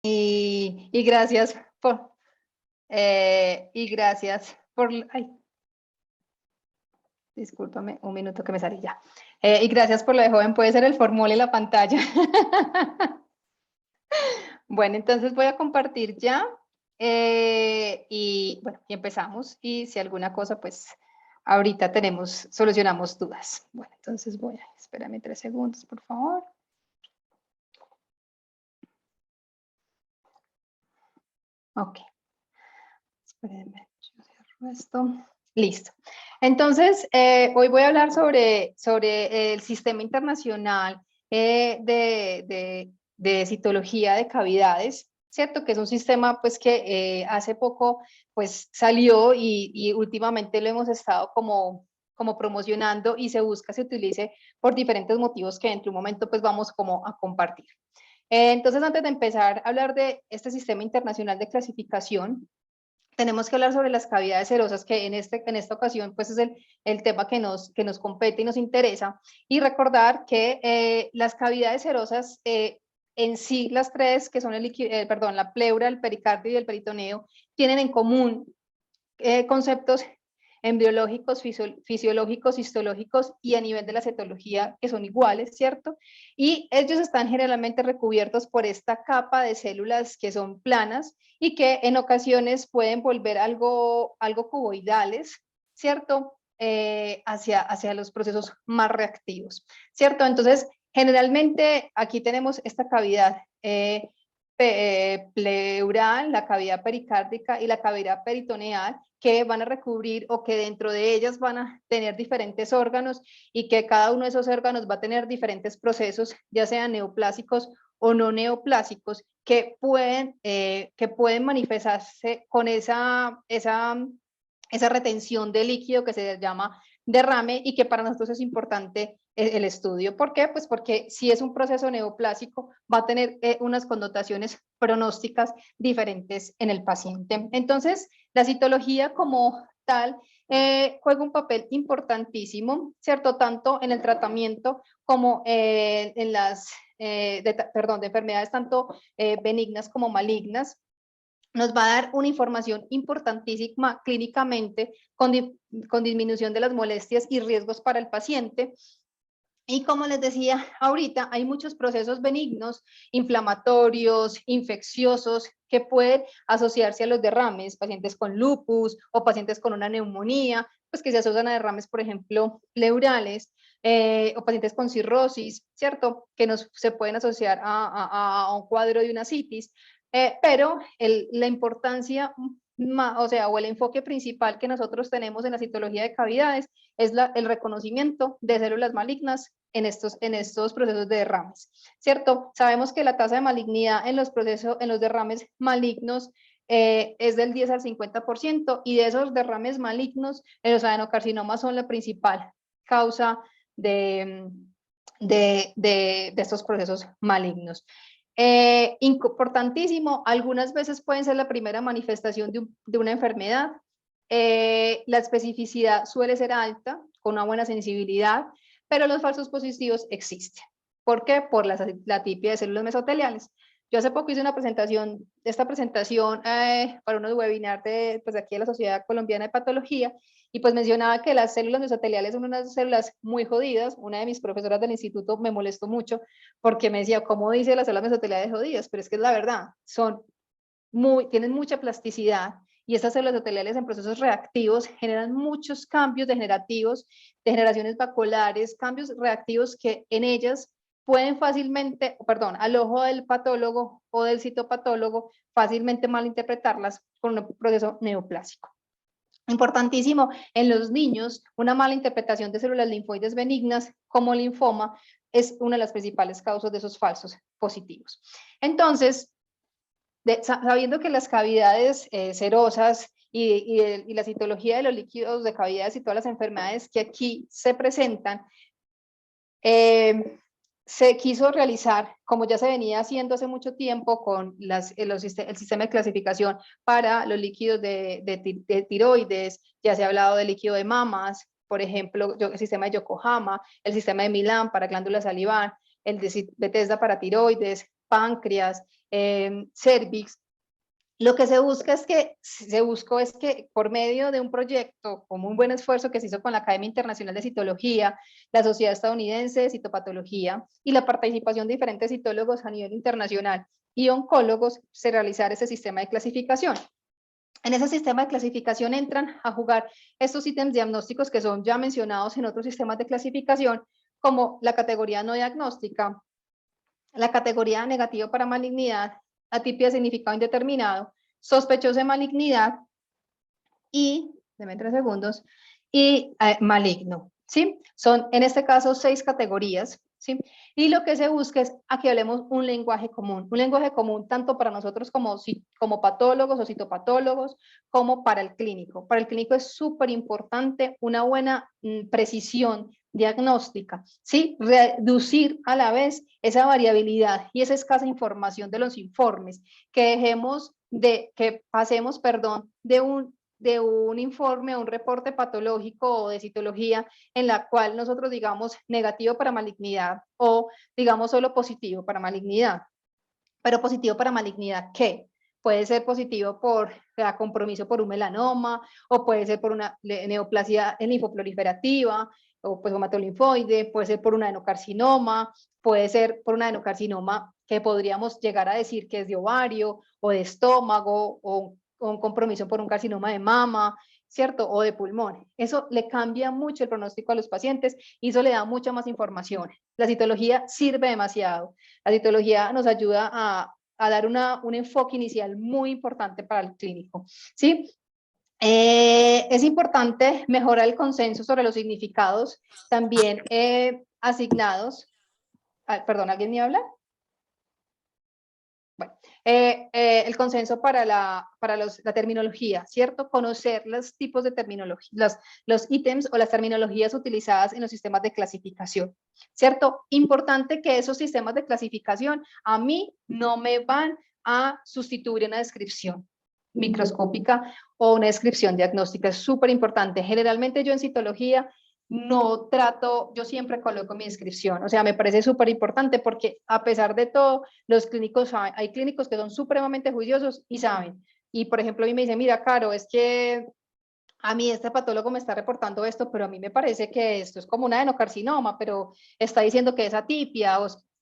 Y gracias por, ay, discúlpame, un minuto que me salí ya. Y gracias por lo de joven, puede ser el formol y la pantalla. Bueno, entonces voy a compartir ya y bueno, y empezamos. Y si alguna cosa, pues ahorita solucionamos dudas. Bueno, entonces espérame 3 segundos, por favor. Ok. Espérenme, yo cierro esto. Listo. Entonces, hoy voy a hablar sobre el Sistema Internacional de Citología de Cavidades, ¿cierto? Que es un sistema pues que hace poco pues salió y últimamente lo hemos estado como promocionando y se utilice por diferentes motivos que entre un momento pues vamos como a compartir. Entonces, antes de empezar a hablar de este Sistema Internacional de Clasificación, tenemos que hablar sobre las cavidades serosas, que en esta ocasión pues es el tema que nos compete y nos interesa, y recordar que las cavidades serosas en sí, las tres, que son la pleura, el pericardio y el peritoneo, tienen en común conceptos embriológicos, fisiológicos, histológicos y a nivel de la cetología que son iguales, ¿cierto? Y ellos están generalmente recubiertos por esta capa de células que son planas y que en ocasiones pueden volver algo cuboidales, ¿cierto? Hacia los procesos más reactivos, ¿cierto? Entonces, generalmente aquí tenemos esta cavidad pleural, la cavidad pericárdica y la cavidad peritoneal, que van a recubrir o que dentro de ellas van a tener diferentes órganos y que cada uno de esos órganos va a tener diferentes procesos, ya sean neoplásicos o no neoplásicos, que pueden manifestarse con esa retención de líquido que se llama derrame y que para nosotros es importante el estudio. ¿Por qué? Pues porque si es un proceso neoplásico va a tener unas connotaciones pronósticas diferentes en el paciente. Entonces, la citología como tal juega un papel importantísimo, ¿cierto? Tanto en el tratamiento como en las, de enfermedades tanto benignas como malignas. Nos va a dar una información importantísima clínicamente con disminución de las molestias y riesgos para el paciente. Y como les decía ahorita, hay muchos procesos benignos, inflamatorios, infecciosos, que pueden asociarse a los derrames, pacientes con lupus o pacientes con una neumonía, pues que se asocian a derrames, por ejemplo, pleurales, o pacientes con cirrosis, ¿cierto? Que se pueden asociar a un cuadro de una citis, pero la importancia, o el enfoque principal que nosotros tenemos en la citología de cavidades es el reconocimiento de células malignas en estos procesos de derrames, ¿cierto? Sabemos que la tasa de malignidad en los derrames malignos es del 10 al 50%, y de esos derrames malignos, los adenocarcinomas son la principal causa de estos procesos malignos. Importantísimo, algunas veces pueden ser la primera manifestación de una enfermedad. La especificidad suele ser alta, con una buena sensibilidad, pero los falsos positivos existen. ¿Por qué? Por la atipia de células mesoteliales. Yo hace poco hice esta presentación para unos webinars pues aquí de la Sociedad Colombiana de Patología, y pues mencionaba que las células mesoteliales son unas células muy jodidas. Una de mis profesoras del instituto me molestó mucho porque me decía, ¿cómo dice las células mesoteliales jodidas? Pero es que es la verdad, tienen mucha plasticidad, y estas células endoteliales en procesos reactivos generan muchos cambios degenerativos, degeneraciones vasculares, cambios reactivos que en ellas pueden fácilmente, al ojo del patólogo o del citopatólogo, fácilmente malinterpretarlas con un proceso neoplásico. Importantísimo, en los niños, una mala interpretación de células linfoides benignas como linfoma es una de las principales causas de esos falsos positivos. Entonces, sabiendo que las cavidades serosas y la citología de los líquidos de cavidades y todas las enfermedades que aquí se presentan, se quiso realizar, como ya se venía haciendo hace mucho tiempo con el sistema de clasificación para los líquidos de tiroides. Ya se ha hablado del líquido de mamas, por ejemplo, el sistema de Yokohama, el sistema de Milán para glándula salivar, el de Bethesda para tiroides, páncreas, cervix. Lo que se busca es que por medio de un proyecto, como un buen esfuerzo que se hizo con la Academia Internacional de Citología, la Sociedad Estadounidense de Citopatología y la participación de diferentes citólogos a nivel internacional y oncólogos, se realizara ese sistema de clasificación. En ese sistema de clasificación entran a jugar estos ítems diagnósticos que son ya mencionados en otros sistemas de clasificación, como la categoría no diagnóstica, la categoría negativo para malignidad, atipia de significado indeterminado, sospechoso de malignidad y, deme 3 segundos, y maligno, ¿sí? Son en este caso 6 categorías, ¿sí? Y lo que se busca es a que hablemos un lenguaje común tanto para nosotros como patólogos o citopatólogos, como para el clínico. Para el clínico es súper importante una buena precisión diagnóstica, ¿sí? Reducir a la vez esa variabilidad y esa escasa información de los informes, que pasemos, perdón, de un informe o un reporte patológico o de citología en la cual nosotros digamos negativo para malignidad o digamos solo positivo para malignidad. Pero positivo para malignidad, ¿qué? Puede ser positivo por compromiso por un melanoma, o puede ser por una neoplasia linfoproliferativa, o pues hematolinfoide, puede ser por un adenocarcinoma, puede ser por un adenocarcinoma que podríamos llegar a decir que es de ovario, o de estómago, o un compromiso por un carcinoma de mama, ¿cierto? O de pulmón. Eso le cambia mucho el pronóstico a los pacientes y eso le da mucha más información. La citología sirve demasiado. La citología nos ayuda a dar un enfoque inicial muy importante para el clínico, ¿sí? Es importante mejorar el consenso sobre los significados también asignados. Perdón, ¿alguien me habla? Bueno, el consenso para la terminología, ¿cierto? Conocer los tipos de terminología, los ítems o las terminologías utilizadas en los sistemas de clasificación, ¿cierto? Importante que esos sistemas de clasificación a mí no me van a sustituir una descripción microscópica o una descripción diagnóstica, es súper importante. Generalmente yo en citología no trato, yo siempre coloco mi descripción, o sea, me parece súper importante porque a pesar de todo, los clínicos, hay clínicos que son supremamente juiciosos y saben. Y por ejemplo, a mí me dicen, mira, Caro, es que a mí este patólogo me está reportando esto, pero a mí me parece que esto es como un adenocarcinoma, pero está diciendo que es atipia.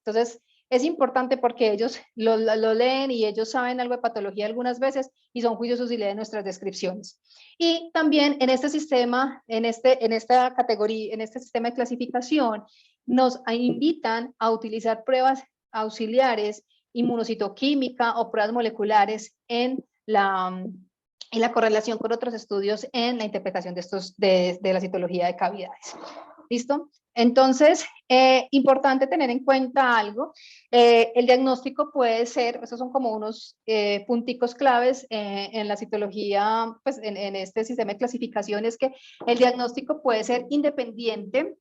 Entonces, es importante porque ellos lo leen y ellos saben algo de patología algunas veces y son juiciosos y leen nuestras descripciones. Y también en este sistema, en esta categoría, en este sistema de clasificación, nos invitan a utilizar pruebas auxiliares, inmunocitoquímica o pruebas moleculares en la correlación con otros estudios en la interpretación de la citología de cavidades. ¿Listo? Entonces, importante tener en cuenta algo, el diagnóstico puede ser, esos son como unos punticos claves en la citología, pues en este sistema de clasificación, es que el diagnóstico puede ser independiente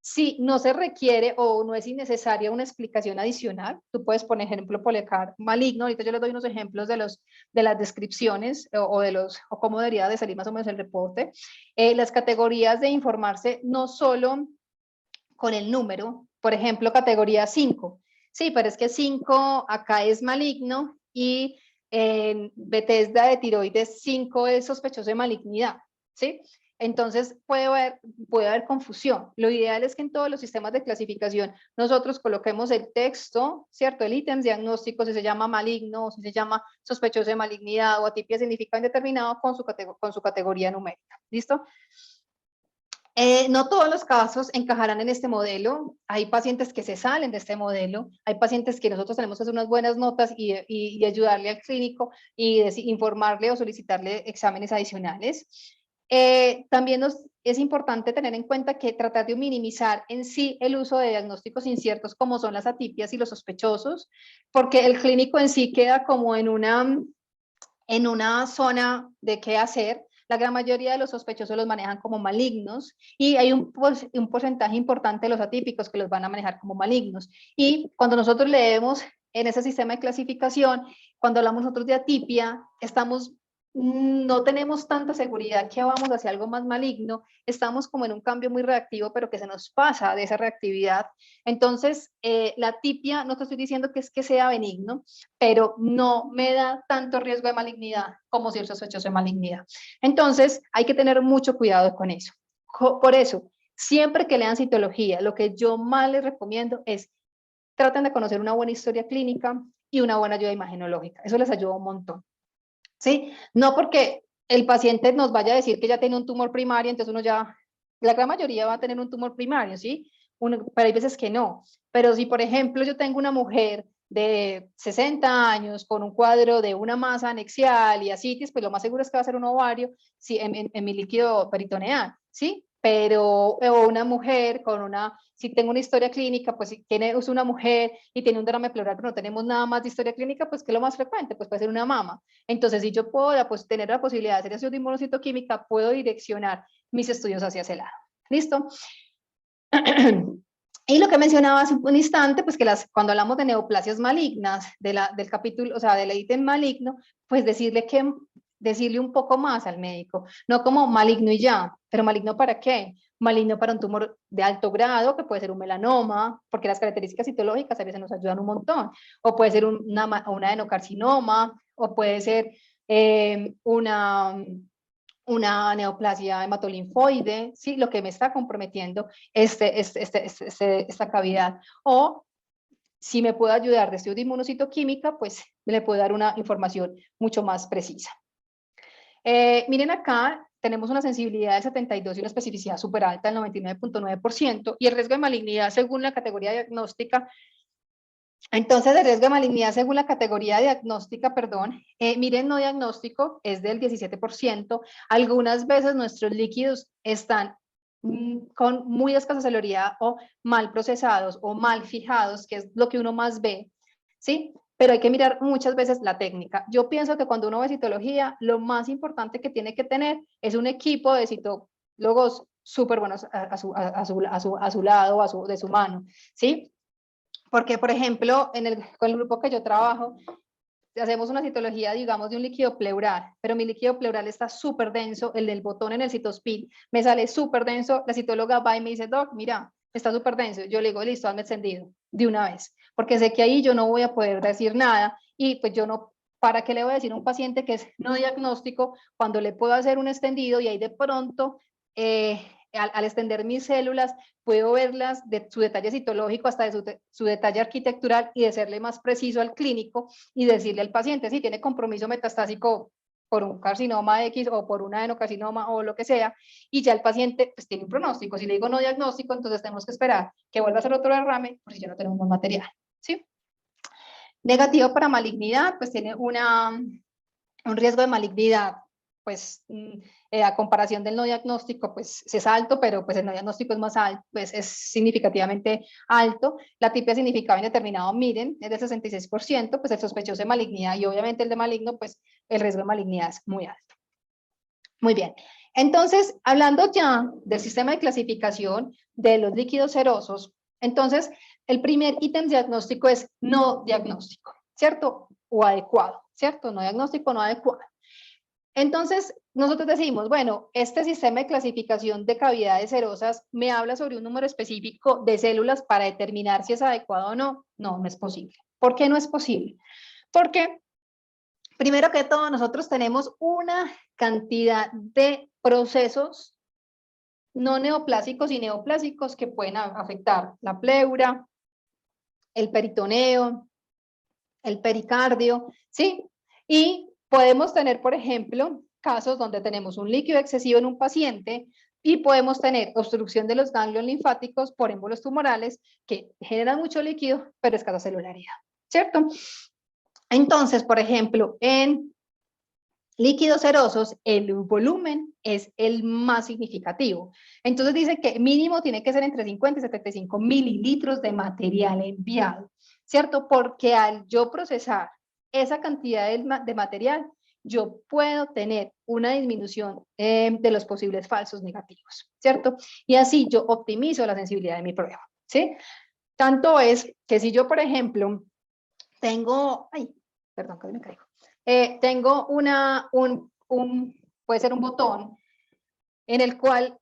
si no se requiere o no es innecesaria una explicación adicional. Tú puedes poner ejemplo Poliacar maligno, ahorita yo les doy unos ejemplos de las descripciones o cómo debería de salir más o menos el reporte. Las categorías de informarse no solo con el número, por ejemplo, categoría 5. Sí, pero es que 5 acá es maligno y en Bethesda de tiroides 5 es sospechoso de malignidad, ¿sí? Entonces puede haber confusión. Lo ideal es que en todos los sistemas de clasificación nosotros coloquemos el texto, ¿cierto? El ítem diagnóstico, si se llama maligno, o si se llama sospechoso de malignidad o atipia significado indeterminado con su categoría numérica. ¿Listo? No todos los casos encajarán en este modelo. Hay pacientes que se salen de este modelo. Hay pacientes que nosotros tenemos que hacer unas buenas notas y ayudarle al clínico y informarle o solicitarle exámenes adicionales. También es importante tener en cuenta que tratar de minimizar en sí el uso de diagnósticos inciertos como son las atipias y los sospechosos, porque el clínico en sí queda como en una zona de qué hacer. La gran mayoría de los sospechosos los manejan como malignos y hay un porcentaje importante de los atípicos que los van a manejar como malignos. Y cuando nosotros leemos en ese sistema de clasificación, cuando hablamos nosotros de atipia, estamos no tenemos tanta seguridad que vamos hacia algo más maligno, estamos como en un cambio muy reactivo, pero que se nos pasa de esa reactividad. Entonces, la tipia, no te estoy diciendo que es que sea benigno, pero no me da tanto riesgo de malignidad como si el sospechoso de malignidad. Entonces, hay que tener mucho cuidado con eso. Por eso, siempre que lean citología, lo que yo más les recomiendo es traten de conocer una buena historia clínica y una buena ayuda imagenológica. Eso les ayuda un montón. ¿Sí? No porque el paciente nos vaya a decir que ya tiene un tumor primario, entonces uno ya, la gran mayoría va a tener un tumor primario, ¿sí? Pero hay veces que no. Pero si, por ejemplo, yo tengo una mujer de 60 años con un cuadro de una masa anexial y asitis, pues lo más seguro es que va a ser un ovario, sí, en mi líquido peritoneal, ¿sí? Pero o una mujer con una, si tengo una historia clínica, pues si tiene, es una mujer y tiene un derrame pleural, pero no tenemos nada más de historia clínica, pues ¿qué es lo más frecuente? Pues puede ser una mama. Entonces, si yo puedo pues, tener la posibilidad de hacer estudios de inmunocitoquímica, puedo direccionar mis estudios hacia ese lado. ¿Listo? Y lo que mencionaba hace un instante, pues que cuando hablamos de neoplasias malignas, del capítulo, o sea, del ítem maligno, pues decirle un poco más al médico, no como maligno y ya, pero maligno para qué? Maligno para un tumor de alto grado, que puede ser un melanoma, porque las características citológicas a veces nos ayudan un montón, o puede ser una adenocarcinoma, o puede ser una neoplasia hematolinfoide, ¿sí? Lo que me está comprometiendo esta cavidad. O si me puedo ayudar de estudio de inmunocitoquímica, pues le puedo dar una información mucho más precisa. Miren acá, tenemos una sensibilidad del 72 y una especificidad súper alta del 99.9% y el riesgo de malignidad según la categoría diagnóstica. Entonces, el riesgo de malignidad según la categoría diagnóstica, perdón, miren, no diagnóstico es del 17%. Algunas veces nuestros líquidos están con muy escasa celulosidad o mal procesados o mal fijados, que es lo que uno más ve, ¿sí? Pero hay que mirar muchas veces la técnica. Yo pienso que cuando uno ve citología, lo más importante que tiene que tener es un equipo de citólogos súper buenos a su lado, de su mano, ¿sí? Porque, por ejemplo, con el grupo que yo trabajo, hacemos una citología, digamos, de un líquido pleural, pero mi líquido pleural está súper denso, el del botón en el citospin me sale súper denso, la citóloga va y me dice, doc, mira, está súper denso. Yo le digo, listo, hazme encendido de una vez, porque sé que ahí yo no voy a poder decir nada y pues yo no, ¿para qué le voy a decir a un paciente que es no diagnóstico cuando le puedo hacer un extendido y ahí de pronto al extender mis células, puedo verlas de su detalle citológico hasta de su detalle arquitectural y de serle más preciso al clínico y decirle al paciente si tiene compromiso metastásico por un carcinoma X o por un adenocarcinoma o lo que sea, y ya el paciente pues tiene un pronóstico. Si le digo no diagnóstico, entonces tenemos que esperar que vuelva a hacer otro derrame por si ya no tenemos más material, ¿sí? Negativo para malignidad, pues tiene un riesgo de malignidad, pues a comparación del no diagnóstico, pues es alto, pero pues el no diagnóstico es más alto, pues es significativamente alto. La tipia significaba indeterminado, miren, es del 66%, pues el sospechoso de malignidad y obviamente el de maligno, pues el riesgo de malignidad es muy alto. Muy bien. Entonces, hablando ya del sistema de clasificación de los líquidos serosos, entonces el primer ítem diagnóstico es no diagnóstico, ¿cierto? O adecuado, ¿cierto? No diagnóstico, no adecuado. Entonces, nosotros decimos, bueno, este sistema de clasificación de cavidades serosas me habla sobre un número específico de células para determinar si es adecuado o no. No, no es posible. ¿Por qué no es posible? Porque, primero que todo, nosotros tenemos una cantidad de procesos no neoplásicos y neoplásicos que pueden afectar la pleura, el peritoneo, el pericardio, ¿sí? Y podemos tener, por ejemplo, casos donde tenemos un líquido excesivo en un paciente y podemos tener obstrucción de los ganglios linfáticos por émbolos tumorales que generan mucho líquido, pero escasa celularidad, ¿cierto? Entonces, por ejemplo, en líquidos serosos, el volumen es el más significativo. Entonces dice que mínimo tiene que ser entre 50 y 75 mililitros de material enviado, ¿cierto? Porque al yo procesar esa cantidad de material, yo puedo tener una disminución de los posibles falsos negativos, ¿cierto? Y así yo optimizo la sensibilidad de mi prueba, ¿sí? Tanto es que si yo, por ejemplo, tengo, ay, perdón, que me caigo. Tengo puede ser un botón en el cual,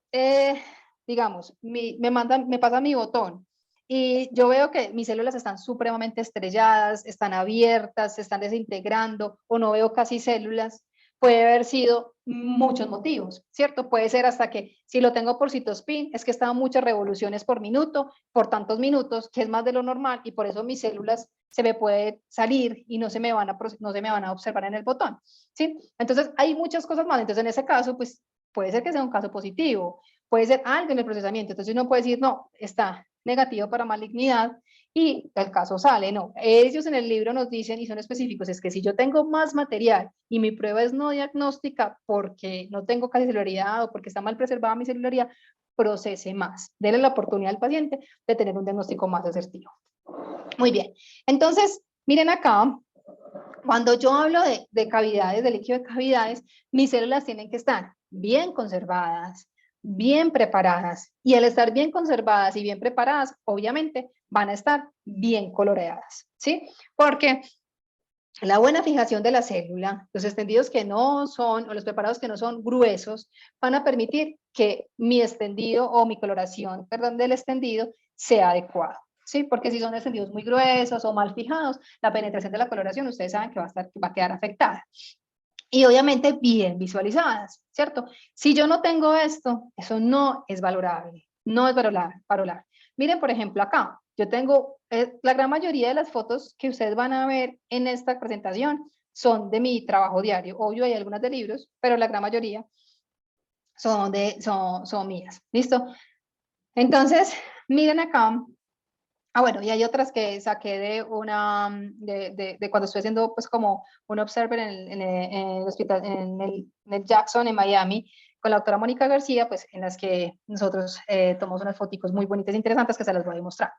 digamos, me pasa mi botón y yo veo que mis células están supremamente estrelladas, están abiertas, se están desintegrando o no veo casi células, puede haber sido muchos motivos, ¿cierto? Puede ser hasta que si lo tengo por citospin, es que están muchas revoluciones por minuto, por tantos minutos, que es más de lo normal y por eso mis células se me puede salir y no se me van a observar en el botón, ¿sí? Entonces hay muchas cosas más, entonces en ese caso, pues puede ser que sea un caso positivo, puede ser algo en el procesamiento, entonces uno puede decir, no, está negativo para malignidad y el caso sale, no. Ellos en el libro nos dicen y son específicos, es que si yo tengo más material y mi prueba es no diagnóstica porque no tengo casi celularidad o porque está mal preservada mi celularidad, procese más, déle la oportunidad al paciente de tener un diagnóstico más asertivo. Muy bien, entonces, miren acá, cuando yo hablo de cavidades, de líquido de cavidades, mis células tienen que estar bien conservadas, bien preparadas, y al estar bien conservadas y bien preparadas, obviamente van a estar bien coloreadas, ¿sí? Porque la buena fijación de la célula, los extendidos que no son, o los preparados que no son gruesos, van a permitir que mi extendido o mi coloración, perdón, del extendido sea adecuado. ¿Sí? Porque si son extendidos muy gruesos o mal fijados, la penetración de la coloración, ustedes saben que va a quedar afectada. Y obviamente bien visualizadas, ¿cierto? Si yo no tengo esto, eso no es valorable, no es valorable. Miren, por ejemplo, acá, yo tengo, la gran mayoría de las fotos que ustedes van a ver en esta presentación son de mi trabajo diario. Obvio, hay algunas de libros, pero la gran mayoría son mías, ¿listo? Entonces, miren acá. Bueno, y hay otras que saqué de de cuando estoy haciendo pues como un observer en el hospital, en el Jackson, en Miami, con la doctora Mónica García, pues en las que nosotros tomamos unas fotos muy bonitas e interesantes que se las voy a mostrar.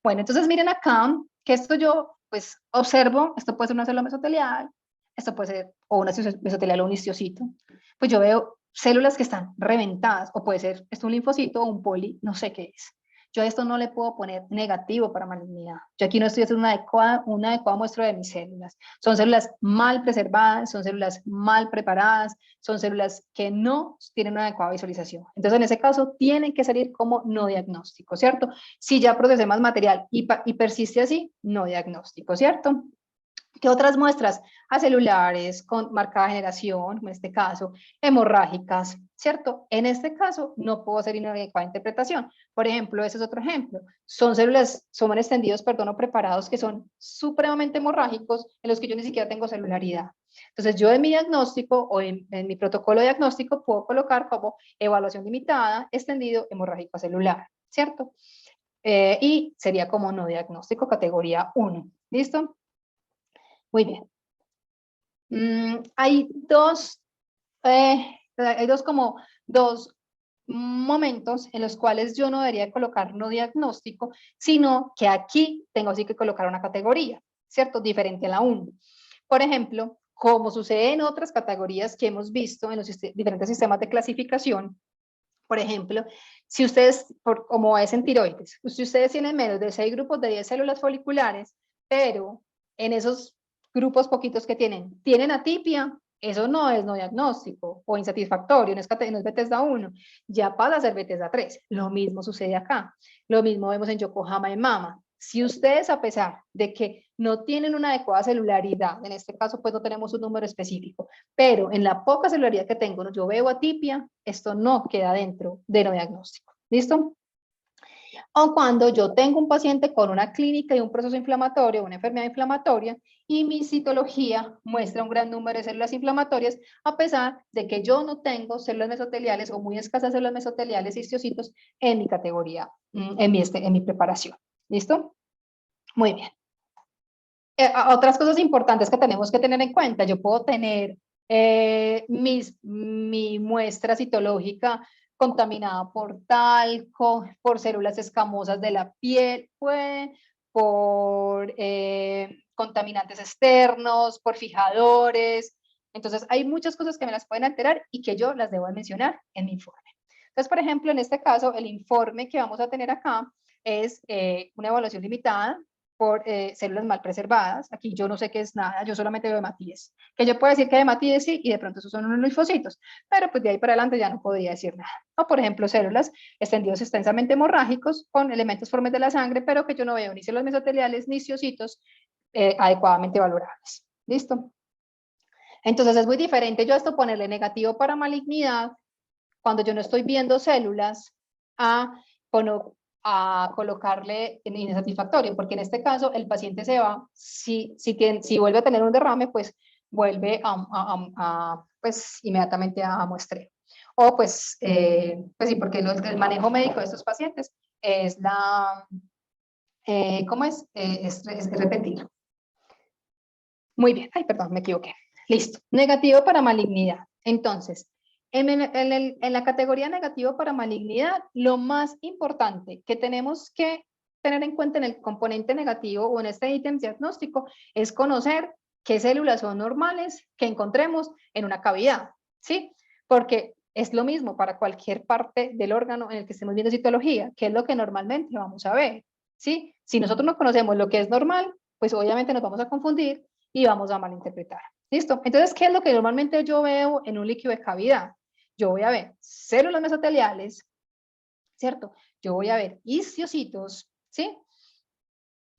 Bueno, entonces miren acá, que esto yo pues observo, esto puede ser una célula mesotelial, esto puede ser o una mesotelial o un histiocyto, pues yo veo células que están reventadas, o puede ser esto un linfocito o un poli, no sé qué es. Yo a esto no le puedo poner negativo para malignidad. Yo aquí no estoy haciendo una adecuada muestra de mis células. Son células mal preservadas, son células mal preparadas, son células que no tienen una adecuada visualización. Entonces, en ese caso, tienen que salir como no diagnóstico, ¿cierto? Si ya procesé más material y persiste así, no diagnóstico, ¿cierto? ¿Qué otras muestras? Acelulares, con marcada generación, en este caso, hemorrágicas, ¿cierto? En este caso, no puedo hacer inadecuada interpretación. Por ejemplo, ese es otro ejemplo. Son células, son extendidos, perdón, o preparados que son supremamente hemorrágicos, en los que yo ni siquiera tengo celularidad. Entonces, yo en mi diagnóstico o en mi protocolo diagnóstico puedo colocar como evaluación limitada, extendido, hemorrágico celular, ¿cierto? Y sería como no diagnóstico, categoría 1. ¿Listo? Muy bien. Hay dos momentos en los cuales yo no debería colocar no diagnóstico, sino que aquí tengo sí que colocar una categoría, ¿cierto? Diferente a la 1. Por ejemplo, como sucede en otras categorías que hemos visto en los diferentes sistemas de clasificación, por ejemplo, si ustedes, como es en tiroides, si ustedes tienen menos de 6 grupos de 10 células foliculares, pero en esos grupos poquitos que tienen atipia, eso no es no diagnóstico o insatisfactorio, no es Bethesda 1, ya pasa a ser Bethesda 3. Lo mismo sucede acá, lo mismo vemos en Yokohama y Mama. Si ustedes, a pesar de que no tienen una adecuada celularidad, en este caso pues no tenemos un número específico, pero en la poca celularidad que tengo, yo veo atipia, esto no queda dentro de no diagnóstico. ¿Listo? O cuando yo tengo un paciente con una clínica y un proceso inflamatorio, una enfermedad inflamatoria, y mi citología muestra un gran número de células inflamatorias, a pesar de que yo no tengo células mesoteliales o muy escasas células mesoteliales y histocitos en mi categoría, en mi preparación. ¿Listo? Muy bien. Otras cosas importantes que tenemos que tener en cuenta, yo puedo tener mi muestra citológica contaminada por talco, por células escamosas de la piel, por contaminantes externos, por fijadores. Entonces, hay muchas cosas que me las pueden alterar y que yo las debo mencionar en mi informe. Entonces, por ejemplo, en este caso, el informe que vamos a tener acá es una evaluación limitada por células mal preservadas. Aquí yo no sé qué es nada, yo solamente veo hematíes. Que yo puedo decir que hematíes sí, y de pronto esos son unos linfocitos, pero pues de ahí para adelante ya no podría decir nada. O por ejemplo, células extendidos extensamente hemorrágicos con elementos formes de la sangre, pero que yo no veo ni células mesoteliales ni ciocitos adecuadamente valorables. ¿Listo? Entonces es muy diferente yo esto ponerle negativo para malignidad cuando yo no estoy viendo células a, a colocarle en insatisfactorio, porque en este caso el paciente se va, si vuelve a tener un derrame, pues vuelve pues inmediatamente a muestreo. O pues sí, porque el manejo médico de estos pacientes es ¿cómo es? Es repetir. Muy bien, ay, perdón, me equivoqué. Listo, negativo para malignidad. Entonces, en la categoría negativo para malignidad, lo más importante que tenemos que tener en cuenta en el componente negativo o en este ítem diagnóstico es conocer qué células son normales que encontremos en una cavidad, ¿sí? Porque es lo mismo para cualquier parte del órgano en el que estemos viendo citología, que es lo que normalmente vamos a ver, ¿sí? Si nosotros no conocemos lo que es normal, pues obviamente nos vamos a confundir y vamos a malinterpretar. ¿Listo? Entonces, ¿qué es lo que normalmente yo veo en un líquido de cavidad? Yo voy a ver células mesoteliales, ¿cierto? Yo voy a ver isquiocitos, ¿sí?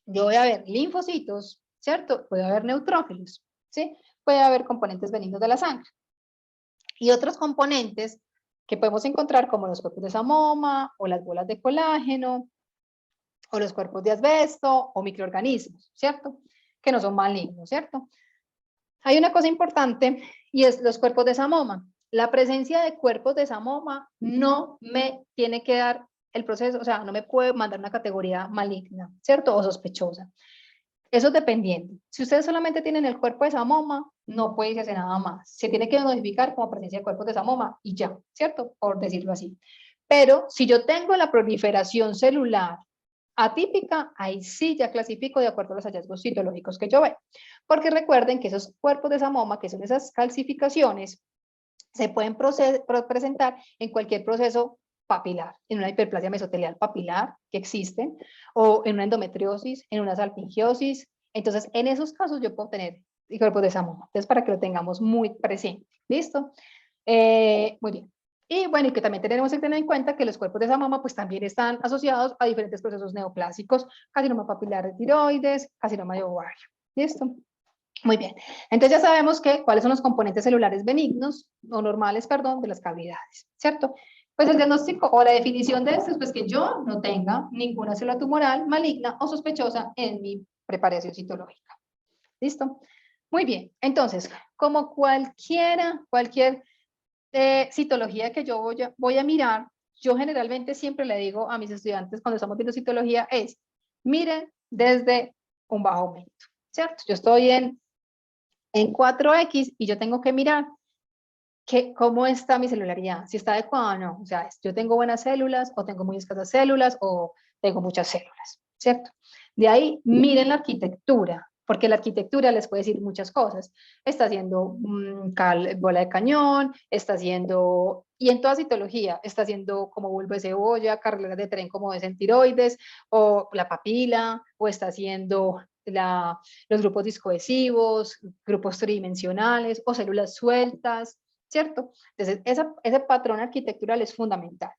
Yo voy a ver linfocitos, ¿cierto? Puede haber neutrófilos, ¿sí? Puede haber componentes benignos de la sangre. Y otros componentes que podemos encontrar como los cuerpos de Samoma o las bolas de colágeno o los cuerpos de asbesto o microorganismos, ¿cierto? Que no son malignos, ¿cierto? Hay una cosa importante y es los cuerpos de Samoma. La presencia de cuerpos de Samoma no me tiene que dar el proceso, o sea, no me puede mandar una categoría maligna, ¿cierto? O sospechosa. Eso es dependiendo. Si ustedes solamente tienen el cuerpo de Samoma, no puede hacer nada más. Se tiene que notificar como presencia de cuerpos de Samoma y ya, ¿cierto? Por decirlo así. Pero si yo tengo la proliferación celular atípica, ahí sí ya clasifico de acuerdo a los hallazgos citológicos que yo veo. Porque recuerden que esos cuerpos de Samoma, que son esas calcificaciones, se pueden presentar en cualquier proceso papilar, en una hiperplasia mesotelial papilar que existen, o en una endometriosis, en una salpingiosis. Entonces, en esos casos yo puedo tener cuerpos de Samoma. Entonces, para que lo tengamos muy presente. ¿Listo? Muy bien. Y bueno, y que también tenemos que tener en cuenta que los cuerpos de Samoma pues también están asociados a diferentes procesos neoplásicos, carcinoma papilar de tiroides, carcinoma de ovario. ¿Listo? Muy bien. Entonces ya sabemos cuáles son los componentes celulares benignos, o normales, perdón, de las cavidades, ¿cierto? Pues el diagnóstico o la definición de esto es pues que yo no tenga ninguna célula tumoral maligna o sospechosa en mi preparación citológica. ¿Listo? Muy bien. Entonces, como cualquier citología que yo voy a mirar, yo generalmente siempre le digo a mis estudiantes cuando estamos viendo citología es, miren desde un bajo aumento, ¿cierto? Yo estoy en 4X y yo tengo que mirar cómo está mi celularidad, si está adecuada o no. O sea, yo tengo buenas células o tengo muy escasas células o tengo muchas células, ¿cierto? De ahí miren la arquitectura, porque la arquitectura les puede decir muchas cosas. Está haciendo bola de cañón, está haciendo, y en toda citología, está haciendo como bulbo de cebolla, carreras de tren como de tiroides, o la papila, o está haciendo los grupos discoadhesivos, grupos tridimensionales o células sueltas, ¿cierto? Entonces, ese patrón arquitectural es fundamental,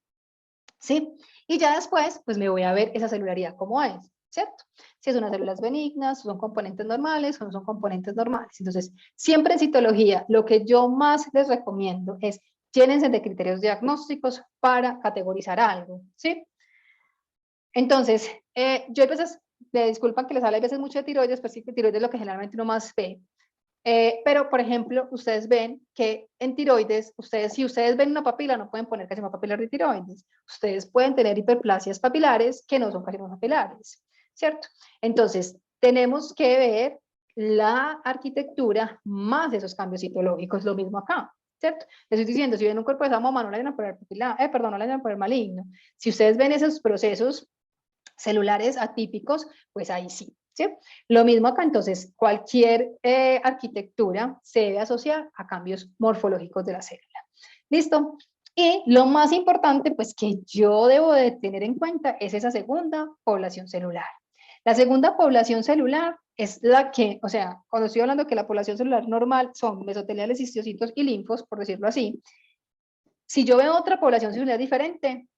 ¿sí? Y ya después, pues me voy a ver esa celularidad como es, ¿cierto? Si son unas células benignas, son componentes normales o no son componentes normales. Entonces, siempre en citología, lo que yo más les recomiendo es llénense de criterios diagnósticos para categorizar algo, ¿sí? Entonces, yo a veces, me disculpan que les hable a veces mucho de tiroides, pero sí que tiroides es lo que generalmente uno más ve. Pero, por ejemplo, ustedes ven que en tiroides, si ustedes ven una papila, no pueden poner carcinoma papilar de tiroides. Ustedes pueden tener hiperplasias papilares que no son carcinomas papilares, ¿cierto? Entonces, tenemos que ver la arquitectura más de esos cambios citológicos, lo mismo acá, ¿cierto? Les estoy diciendo, si ven un cuerpo de Samoma, no le vayan a poner papilar, perdón, no le vayan a poner maligno. Si ustedes ven esos procesos celulares atípicos, pues ahí sí, ¿sí? Lo mismo acá, entonces, cualquier arquitectura se debe asociar a cambios morfológicos de la célula. ¿Listo? Y lo más importante, pues, que yo debo de tener en cuenta es esa segunda población celular. La segunda población celular es la que, o sea, cuando estoy hablando que la población celular normal son mesoteliales, histocitos y linfos, por decirlo así, si yo veo otra población celular diferente,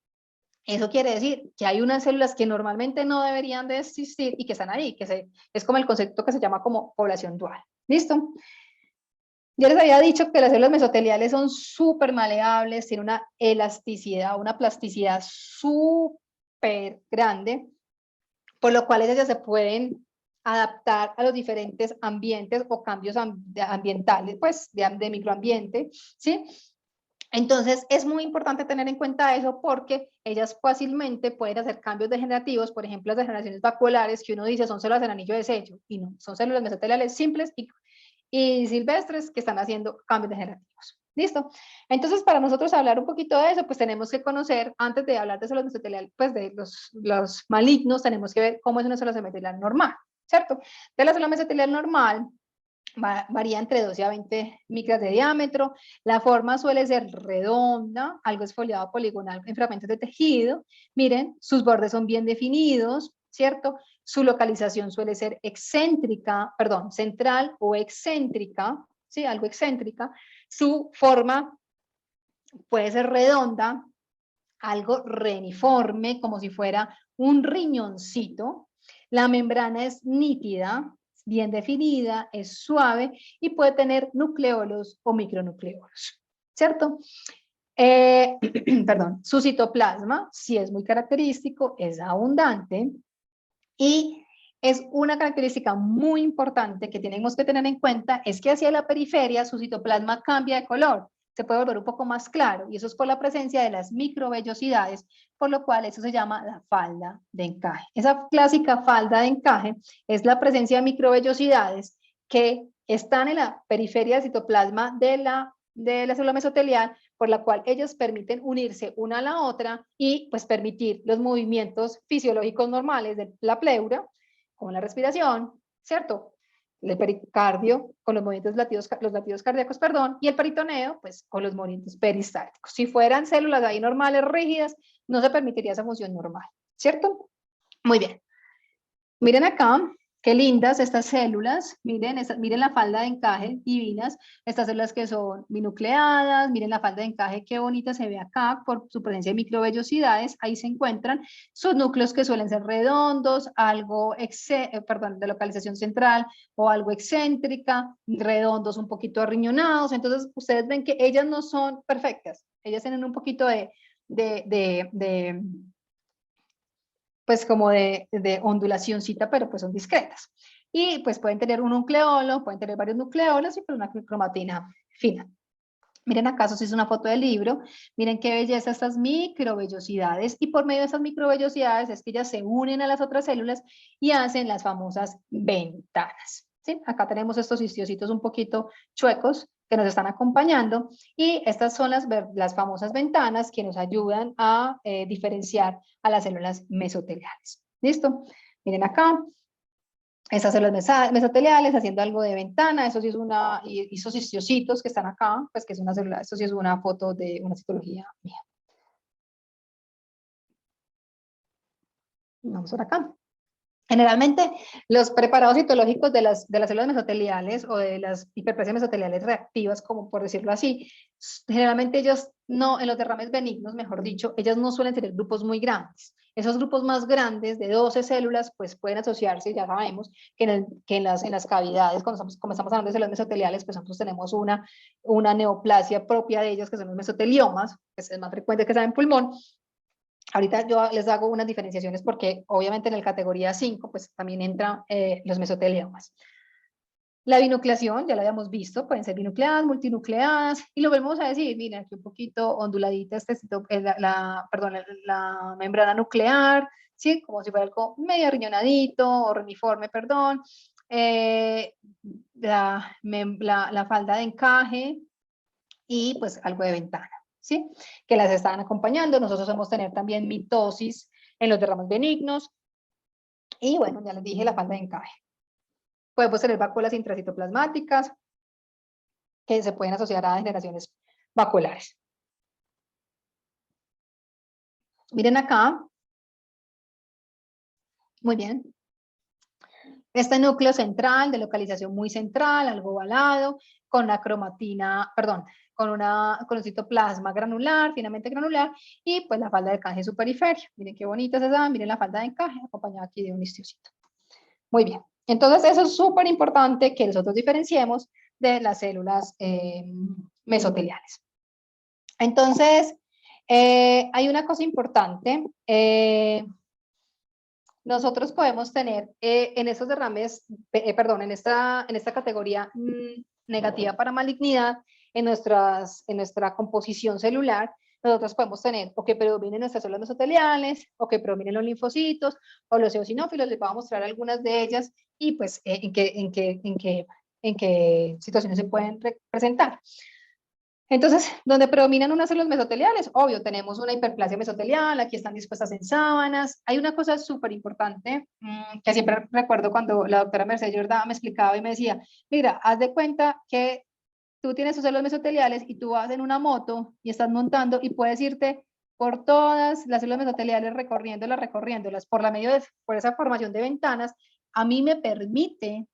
eso quiere decir que hay unas células que normalmente no deberían de existir y que están ahí, es como el concepto que se llama como población dual. ¿Listo? Yo les había dicho que las células mesoteliales son súper maleables, tienen una elasticidad, una plasticidad súper grande, por lo cual ellas ya se pueden adaptar a los diferentes ambientes o cambios ambientales, pues de microambiente, ¿sí? Entonces, es muy importante tener en cuenta eso porque ellas fácilmente pueden hacer cambios degenerativos, por ejemplo, las degeneraciones vacuolares, que uno dice son células en anillo de sello, y no, son células mesoteliales simples y silvestres que están haciendo cambios degenerativos. ¿Listo? Entonces, para nosotros hablar un poquito de eso, pues tenemos que conocer, antes de hablar de células mesoteliales, pues de los malignos, tenemos que ver cómo es una célula mesotelial normal, ¿cierto? De la célula mesotelial normal, varía entre 12 a 20 micras de diámetro, la forma suele ser redonda, algo esfoliado poligonal en fragmentos de tejido, miren, sus bordes son bien definidos, ¿cierto? Su localización suele ser excéntrica, perdón, central o excéntrica, ¿sí? Algo excéntrica, su forma puede ser redonda, algo reniforme, como si fuera un riñoncito, la membrana es nítida, bien definida, es suave y puede tener nucleolos o micronucleolos, ¿cierto? Perdón, su citoplasma, si es muy característico, es abundante y es una característica muy importante que tenemos que tener en cuenta, es que hacia la periferia su citoplasma cambia de color, se puede volver un poco más claro, y eso es por la presencia de las microvellosidades, por lo cual eso se llama la falda de encaje. Esa clásica falda de encaje es la presencia de microvellosidades que están en la periferia del citoplasma de la célula mesotelial, por la cual ellos permiten unirse una a la otra y pues permitir los movimientos fisiológicos normales de la pleura, como la respiración, ¿cierto? El pericardio con los latidos cardíacos, perdón, y el peritoneo, pues con los movimientos peristálticos. Si fueran células ahí normales, rígidas, no se permitiría esa función normal, ¿cierto? Muy bien. Miren acá, qué lindas estas células, miren la falda de encaje, divinas, estas células que son binucleadas, miren la falda de encaje, qué bonita se ve acá por su presencia de microvellosidades, ahí se encuentran sus núcleos que suelen ser redondos, algo, perdón, de localización central o algo excéntrica, redondos un poquito arriñonados, entonces ustedes ven que ellas no son perfectas, ellas tienen un poquito de pues como de ondulacióncita, pero pues son discretas. Y pues pueden tener un nucleolo, pueden tener varios nucleolos y pues una cromatina fina. Miren acá, eso sí es una foto del libro, miren qué belleza estas microvellosidades y por medio de esas microvellosidades es que ellas se unen a las otras células y hacen las famosas ventanas. ¿Sí? Acá tenemos estos histiocitos un poquito chuecos que nos están acompañando y estas son las famosas ventanas que nos ayudan a diferenciar a las células mesoteliales. ¿Listo? Miren acá, esas células mesoteliales haciendo algo de ventana, eso sí es y esos histocitos que están acá, pues que es una célula, eso sí es una foto de una citología mía. Vamos por acá. Generalmente, los preparados citológicos de las células mesoteliales o de las hiperplasias mesoteliales reactivas, como por decirlo así, generalmente ellos no, en los derrames benignos, mejor dicho, ellas no suelen tener grupos muy grandes. Esos grupos más grandes, de 12 células, pues pueden asociarse, ya sabemos, que en las cavidades, como estamos hablando de células mesoteliales, pues nosotros tenemos una neoplasia propia de ellas, que son los mesoteliomas, que es más frecuente que sea en pulmón. Ahorita yo les hago unas diferenciaciones porque obviamente en el categoría 5 pues también entran los mesoteliomas. La binucleación, ya lo habíamos visto, pueden ser binucleadas, multinucleadas, y lo volvemos a decir, miren, aquí un poquito onduladita la membrana nuclear, ¿sí? Como si fuera algo medio riñonadito o reniforme, perdón. La falda de encaje y pues algo de ventana. ¿Sí? Que las están acompañando. Nosotros vamos a tener también mitosis en los derrames benignos. Y bueno, ya les dije la falda de encaje. Podemos tener vacuolas intracitoplasmáticas que se pueden asociar a degeneraciones vacuolares. Miren acá. Muy bien. Este núcleo central, de localización muy central, algo ovalado, con la cromatina, perdón, con un citoplasma granular, finamente granular, y pues la falda de encaje en su periferia. Miren qué bonita es esa, miren la falda de encaje, acompañada aquí de un histiocito. Muy bien. Entonces, eso es súper importante que nosotros diferenciemos de las células mesoteliales. Entonces, hay una cosa importante. Nosotros podemos tener en estos derrames, perdón, en esta categoría negativa para malignidad, en nuestra composición celular, nosotros podemos tener o que predominen nuestras células mesoteliales, o que predominen los linfocitos, o los eosinófilos. Les voy a mostrar algunas de ellas y pues en qué situaciones se pueden presentar. Entonces, donde predominan unas células mesoteliales, obvio, tenemos una hiperplasia mesotelial, aquí están dispuestas en sábanas. Hay una cosa súper importante que siempre recuerdo cuando la doctora Mercedes Jordá me explicaba y me decía, mira, haz de cuenta que tú tienes tus células mesoteliales y tú vas en una moto y estás montando y puedes irte por todas las células mesoteliales recorriéndolas por esa formación de ventanas. A mí me permite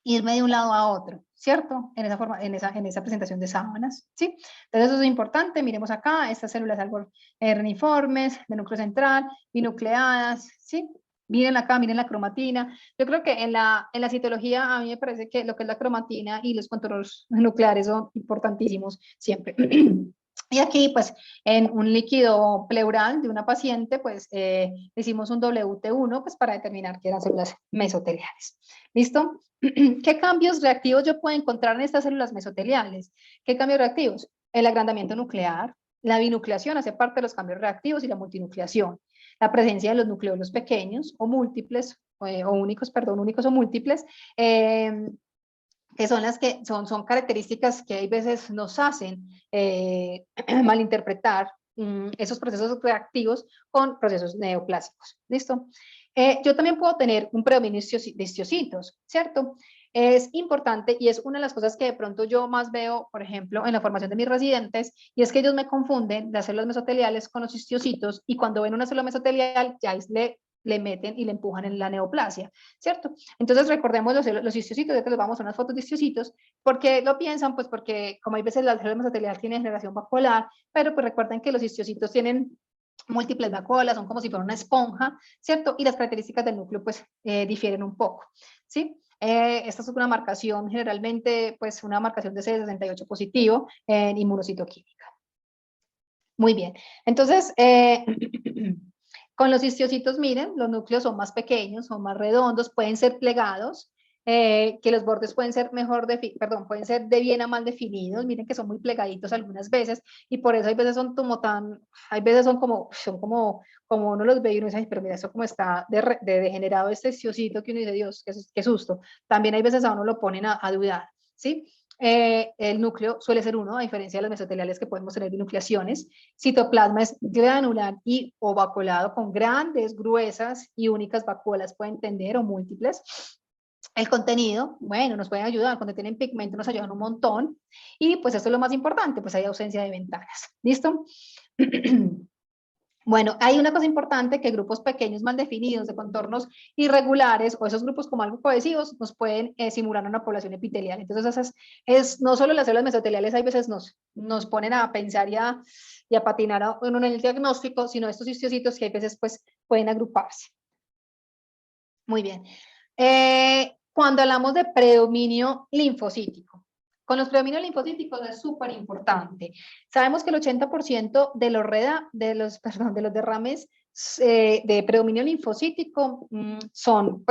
irme de un lado a otro, ¿cierto? En esa presentación de sábanas, ¿sí? Entonces eso es importante. Miremos acá, estas células algo reniformes, de núcleo central, binucleadas, ¿sí? Miren acá, miren la cromatina. Yo creo que en la citología a mí me parece que lo que es la cromatina y los contornos nucleares son importantísimos siempre. Y aquí, pues, en un líquido pleural de una paciente, pues, hicimos un WT1, pues, para determinar que eran células mesoteliales. ¿Listo? ¿Qué cambios reactivos yo puedo encontrar en estas células mesoteliales? ¿Qué cambios reactivos? El agrandamiento nuclear, la binucleación hace parte de los cambios reactivos y la multinucleación. La presencia de los nucleolos pequeños o múltiples, o únicos, perdón, únicos o múltiples, que son las que son características que hay veces nos hacen malinterpretar esos procesos reactivos con procesos neoplásicos. ¿Listo? Yo también puedo tener un predominio de histocitos, ¿cierto? Es importante y es una de las cosas que de pronto yo más veo, por ejemplo, en la formación de mis residentes, y es que ellos me confunden las células mesoteliales con los histocitos, y cuando ven una célula mesotelial ya le meten y le empujan en la neoplasia, ¿cierto? Entonces recordemos los histocitos, ya que les vamos a unas fotos de histocitos. ¿Por qué lo piensan? Pues porque como hay veces las células mesoteliales tienen generación vacuolar, pero pues recuerden que los histocitos tienen múltiples vacuolas, son como si fuera una esponja, ¿cierto? Y las características del núcleo pues difieren un poco, ¿sí? Esta es una marcación generalmente, pues una marcación de CD68 positivo en inmunocitoquímica. Muy bien, entonces con los histocitos, miren, los núcleos son más pequeños, son más redondos, pueden ser plegados, que los bordes pueden ser pueden ser de bien a mal definidos. Miren que son muy plegaditos algunas veces, y por eso hay veces son como uno los ve y uno dice, ay, pero mira, eso como está de degenerado este histocito, que uno dice, Dios, qué susto. También hay veces a uno lo ponen a dudar, ¿sí? El núcleo suele ser uno, a diferencia de los mesoteliales que podemos tener binucleaciones. Citoplasma es granular y o vacuolado con grandes, gruesas y únicas vacuolas, pueden tener, o múltiples. El contenido, bueno, nos pueden ayudar, cuando tienen pigmento nos ayudan un montón, y pues esto es lo más importante, pues hay ausencia de ventanas. ¿Listo? Bueno, hay una cosa importante, que grupos pequeños mal definidos de contornos irregulares, o esos grupos como algo cohesivos, nos pueden simular una población epitelial. Entonces, no solo las células mesoteliales hay veces nos ponen a pensar y a patinar en el diagnóstico, sino estos histocitos que hay veces pues pueden agruparse. Muy bien. Cuando hablamos de predominio linfocítico, con los predominios linfocíticos es súper importante. Sabemos que el 80% de los derrames de predominio linfocítico son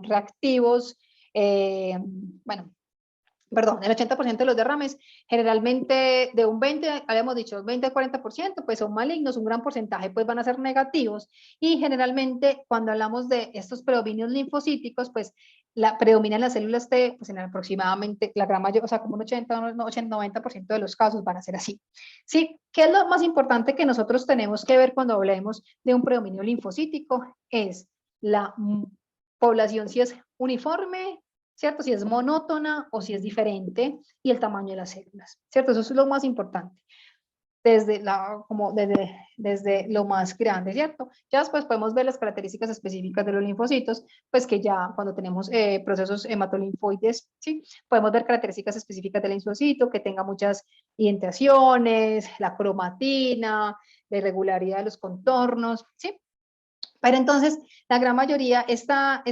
reactivos, el 80% de los derrames, generalmente de un 20, habíamos dicho, 20 al 40%, pues son malignos, un gran porcentaje pues van a ser negativos, y generalmente cuando hablamos de estos predominios linfocíticos, pues predominan las células T, pues en aproximadamente la gran mayoría, o sea, como un 80-90% de los casos van a ser así. ¿Sí? ¿Qué es lo más importante que nosotros tenemos que ver cuando hablemos de un predominio linfocítico? Es la población, si es uniforme, ¿cierto? Si es monótona o si es diferente, y el tamaño de las células, ¿cierto? Eso es lo más importante. desde lo más grande, ¿cierto? Ya después podemos ver las características específicas de los linfocitos, pues que ya cuando tenemos procesos hematolinfoides, ¿sí? Podemos ver características específicas del linfocito, que tenga muchas indentaciones, la cromatina, la irregularidad de los contornos, ¿sí? Pero entonces, la gran mayoría, esta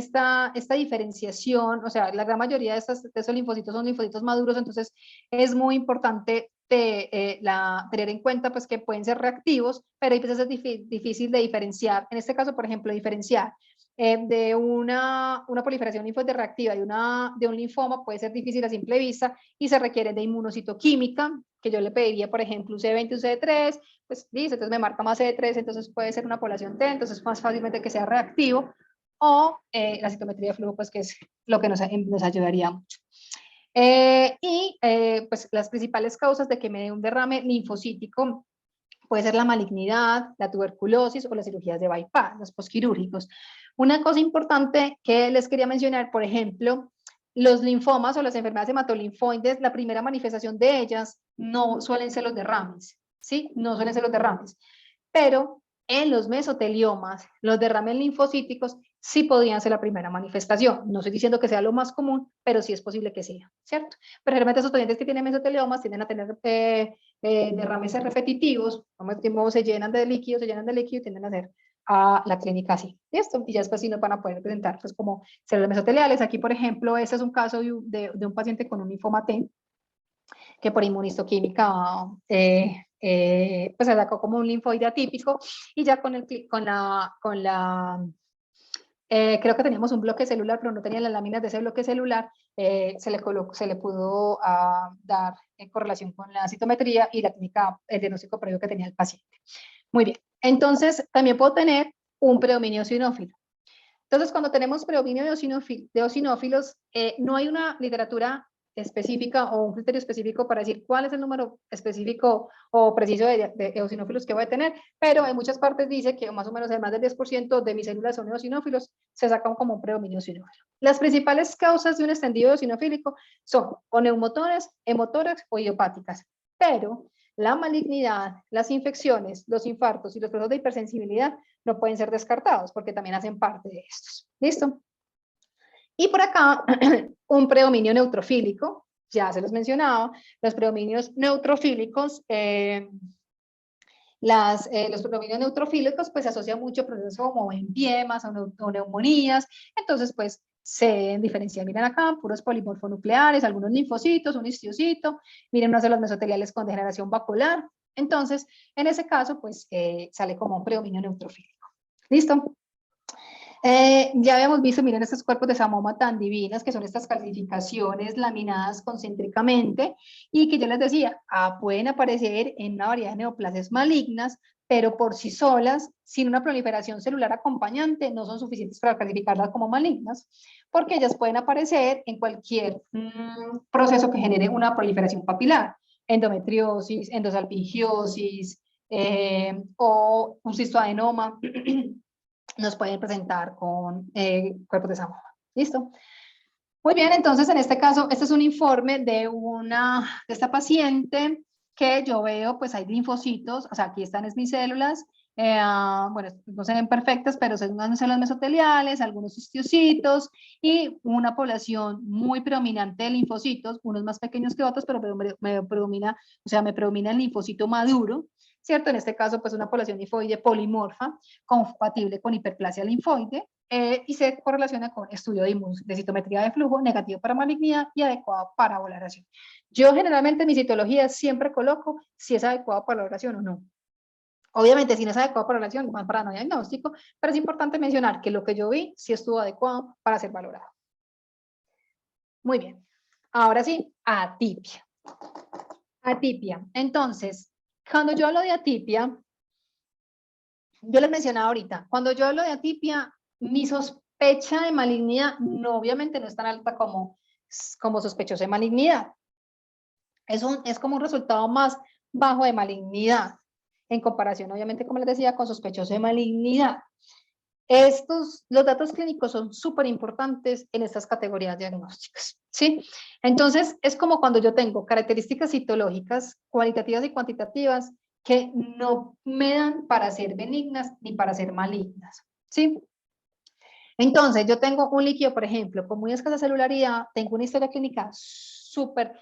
diferenciación, o sea, la gran mayoría de esos linfocitos son linfocitos maduros, entonces es muy importante tener en cuenta pues, que pueden ser reactivos, pero a veces es difícil de diferenciar. En este caso, por ejemplo, diferenciar de una proliferación linfoide reactiva de un linfoma puede ser difícil a simple vista y se requiere de inmunocitoquímica, que yo le pediría, por ejemplo, un CD20, un CD3, pues dice, entonces me marca más CD3, entonces puede ser una población T, entonces más fácilmente que sea reactivo, o la citometría de flujo, pues que es lo que nos ayudaría mucho. Pues las principales causas de que me dé un derrame linfocítico puede ser la malignidad, la tuberculosis o las cirugías de bypass, los posquirúrgicos. Una cosa importante que les quería mencionar, por ejemplo, los linfomas o las enfermedades hematolinfoides, la primera manifestación de ellas no suelen ser los derrames, ¿sí? No suelen ser los derrames. Pero en los mesoteliomas, los derrames linfocíticos sí podrían ser la primera manifestación. No estoy diciendo que sea lo más común, pero sí es posible que sea, ¿cierto? Pero generalmente esos pacientes que tienen mesoteliomas tienden a tener derrames repetitivos, como tiempo se llenan de líquido y tienden a hacer a la clínica así. ¿Listo? Y ya después sí nos van a poder presentar pues como células mesoteliales. Aquí, por ejemplo, este es un caso de un paciente con un linfoma T, que por inmunistoquímica pues se sacó como un linfoide atípico y ya creo que teníamos un bloque celular, pero no tenía las láminas de ese bloque celular, se le pudo dar en correlación con la citometría y la técnica, el diagnóstico previo que tenía el paciente. Muy bien, entonces también puedo tener un predominio eosinófilo. Entonces, cuando tenemos predominio de eosinófilos, no hay una literatura específica o un criterio específico para decir cuál es el número específico o preciso de eosinófilos que voy a tener, pero en muchas partes dice que más o menos el más del 10% de mis células son eosinófilos, se sacan como un predominio eosinófilo. Las principales causas de un extendido eosinofílico son o neumotoras, hemotórax o idiopáticas, pero la malignidad, las infecciones, los infartos y los procesos de hipersensibilidad no pueden ser descartados porque también hacen parte de estos. ¿Listo? Y por acá, un predominio neutrofílico, ya se los mencionaba, los predominios neutrofílicos, los predominios neutrofílicos pues se asocian mucho a procesos como empiemas o neumonías, entonces pues se diferencian, miren acá, puros polimorfonucleares, algunos linfocitos, un histiocito, miren unas células mesoteliales con degeneración vacular, entonces en ese caso pues sale como un predominio neutrofílico. ¿Listo? Ya habíamos visto, miren estos cuerpos de Samoma tan divinas, que son estas calcificaciones laminadas concéntricamente, y que yo les decía, pueden aparecer en una variedad de neoplasias malignas, pero por sí solas, sin una proliferación celular acompañante, no son suficientes para clasificarlas como malignas, porque ellas pueden aparecer en cualquier proceso que genere una proliferación papilar, endometriosis, endosalpingiosis, o un cistoadenoma, nos pueden presentar con cuerpos de Samoma. ¿Listo? Muy bien, entonces en este caso, este es un informe de esta paciente que yo veo, pues hay linfocitos, o sea, aquí están mis células, bueno, no se ven perfectas, pero son unas células mesoteliales, algunos histiocitos y una población muy predominante de linfocitos, unos más pequeños que otros, pero me predomina el linfocito maduro, ¿cierto? En este caso, pues una población linfoide polimorfa, compatible con hiperplasia linfoide, y se correlaciona con estudio de citometría de flujo negativo para malignidad y adecuado para valoración. Yo generalmente en mi citología siempre coloco si es adecuado para valoración o no. Obviamente, si no es adecuado para valoración, más para no diagnóstico, pero es importante mencionar que lo que yo vi sí estuvo adecuado para ser valorado. Muy bien. Ahora sí, atipia. Atipia. Entonces, cuando yo hablo de atipia, yo les mencionaba ahorita, cuando yo hablo de atipia, mi sospecha de malignidad no, obviamente no es tan alta como sospechosa de malignidad. Es como un resultado más bajo de malignidad, en comparación, obviamente, como les decía, con sospechoso de malignidad. Los datos clínicos son súper importantes en estas categorías diagnósticas, ¿sí? Entonces, es como cuando yo tengo características citológicas, cualitativas y cuantitativas, que no me dan para ser benignas ni para ser malignas, ¿sí? Entonces, yo tengo un líquido, por ejemplo, con muy escasa celularidad, tengo una historia clínica súper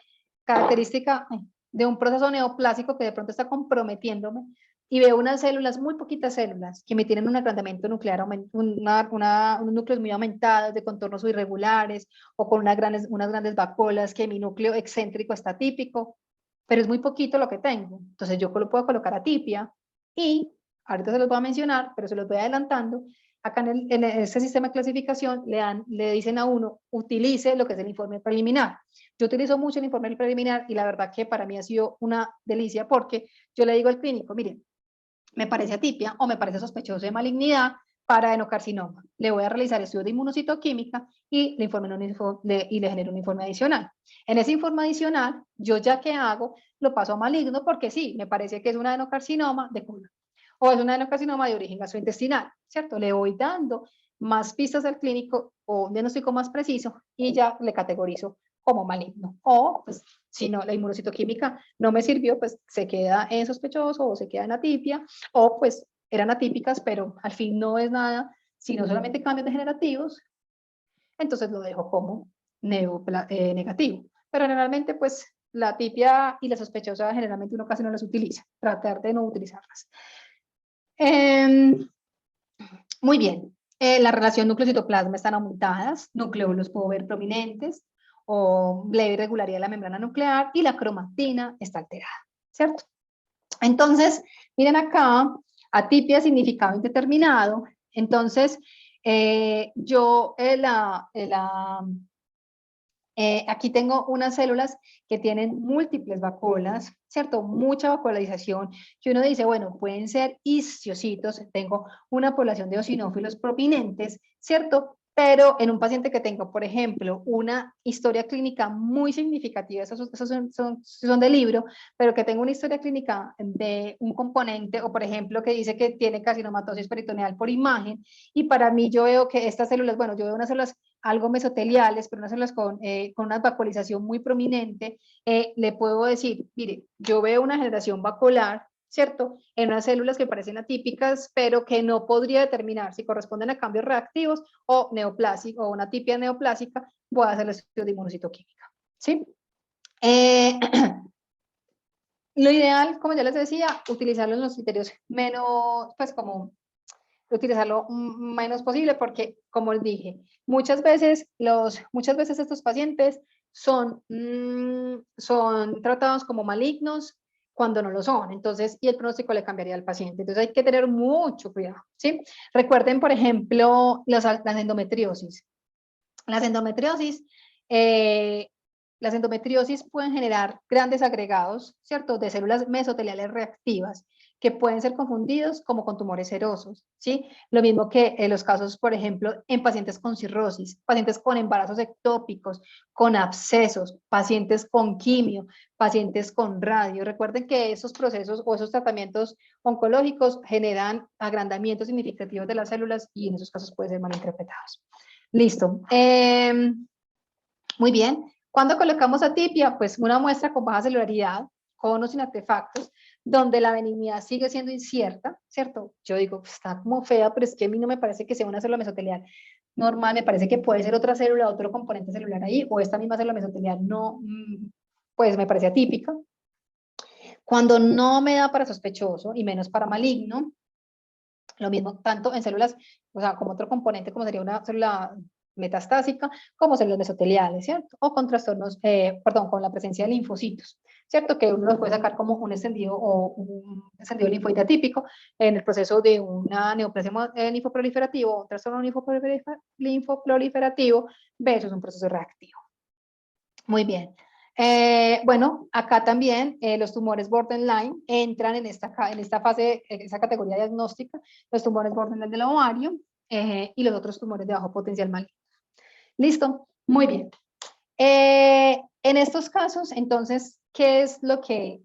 característica de un proceso neoplásico que de pronto está comprometiéndome y veo unas células, muy poquitas células, que me tienen un agrandamiento nuclear, unos núcleos muy aumentados, de contornos irregulares, o con unas grandes vacuolas, que mi núcleo excéntrico está típico, pero es muy poquito lo que tengo. Entonces yo lo puedo colocar atipia y, ahorita se los voy a mencionar, pero se los voy adelantando, acá en este sistema de clasificación le dicen a uno, utilice lo que es el informe preliminar. Yo utilizo mucho el informe preliminar y la verdad que para mí ha sido una delicia porque yo le digo al clínico, miren, me parece atipia o me parece sospechoso de malignidad para adenocarcinoma. Le voy a realizar estudios de inmunocitoquímica y le genero un informe adicional. En ese informe adicional, yo ya que hago, lo paso a maligno porque sí, me parece que es un adenocarcinoma de colon o es un adenocarcinoma de origen gastrointestinal, ¿cierto? Le voy dando más pistas al clínico o un diagnóstico más preciso y ya le categorizo como maligno. O, pues, si no, la inmunocitoquímica no me sirvió, pues se queda en sospechoso o se queda en atipia, o pues eran atípicas, pero al fin no es nada, sino solamente cambios degenerativos, entonces lo dejo como negativo. Pero generalmente, pues la atipia y la sospechosa generalmente uno casi no las utiliza, tratar de no utilizarlas. Muy bien, la relación núcleo-citoplasma están aumentadas, nucleolos puedo ver prominentes, o leve irregularidad de la membrana nuclear, y la cromatina está alterada, ¿cierto? Entonces, miren acá, atipia significado indeterminado. Entonces, yo aquí tengo unas células que tienen múltiples vacuolas, ¿cierto? Mucha vacuolarización, que uno dice, bueno, pueden ser isciocitos, tengo una población de eosinófilos prominentes, ¿cierto? Pero en un paciente que tengo, por ejemplo, una historia clínica muy significativa, esos son de libro, pero que tengo una historia clínica de un componente, o por ejemplo, que dice que tiene carcinomatosis peritoneal por imagen, y para mí yo veo que estas células, bueno, yo veo unas células algo mesoteliales, pero unas células con una vacuolización muy prominente, le puedo decir, mire, yo veo una generación vacuolar, ¿cierto? En unas células que parecen atípicas, pero que no podría determinar si corresponden a cambios reactivos o neoplásicos, o una atipia neoplásica, voy a hacer el estudio de inmunocitoquímica, ¿sí? Lo ideal, como ya les decía, utilizarlo en los criterios menos, pues como utilizarlo menos posible, porque, como les dije, muchas veces estos pacientes son tratados como malignos cuando no lo son, entonces, y el pronóstico le cambiaría al paciente. Entonces hay que tener mucho cuidado, ¿sí? Recuerden, por ejemplo, las endometriosis. Las endometriosis, eh, las endometriosis pueden generar grandes agregados, ¿cierto? De células mesoteliales reactivas que pueden ser confundidos como con tumores serosos, ¿sí? Lo mismo que en los casos, por ejemplo, en pacientes con cirrosis, pacientes con embarazos ectópicos, con abscesos, pacientes con quimio, pacientes con radio. Recuerden que esos procesos o esos tratamientos oncológicos generan agrandamientos significativos de las células y en esos casos pueden ser malinterpretados. Listo. Muy bien. ¿Cuándo colocamos atipia? Pues una muestra con baja celularidad, con o sin artefactos, donde la benignidad sigue siendo incierta, ¿cierto? Yo digo, pues, está como fea, pero es que a mí no me parece que sea una célula mesotelial normal, me parece que puede ser otra célula, otro componente celular ahí, o esta misma célula mesotelial no, pues me parece atípica. Cuando no me da para sospechoso, y menos para maligno, lo mismo tanto en células, o sea, como otro componente, como sería una célula metastásica, como células mesoteliales, ¿cierto? O con trastornos, perdón, con la presencia de linfocitos, ¿cierto? Que uno los puede sacar como un extendido o un extendido linfoide atípico en el proceso de una neoplasia linfoproliferativo, un trastorno linfoproliferativo versus un proceso reactivo. Muy bien. Bueno, acá también los tumores borderline entran en esta fase, en esta categoría diagnóstica, los tumores borderline del ovario y los otros tumores de bajo potencial maligno. ¿Listo? Muy bien. En estos casos, entonces, ¿qué es lo que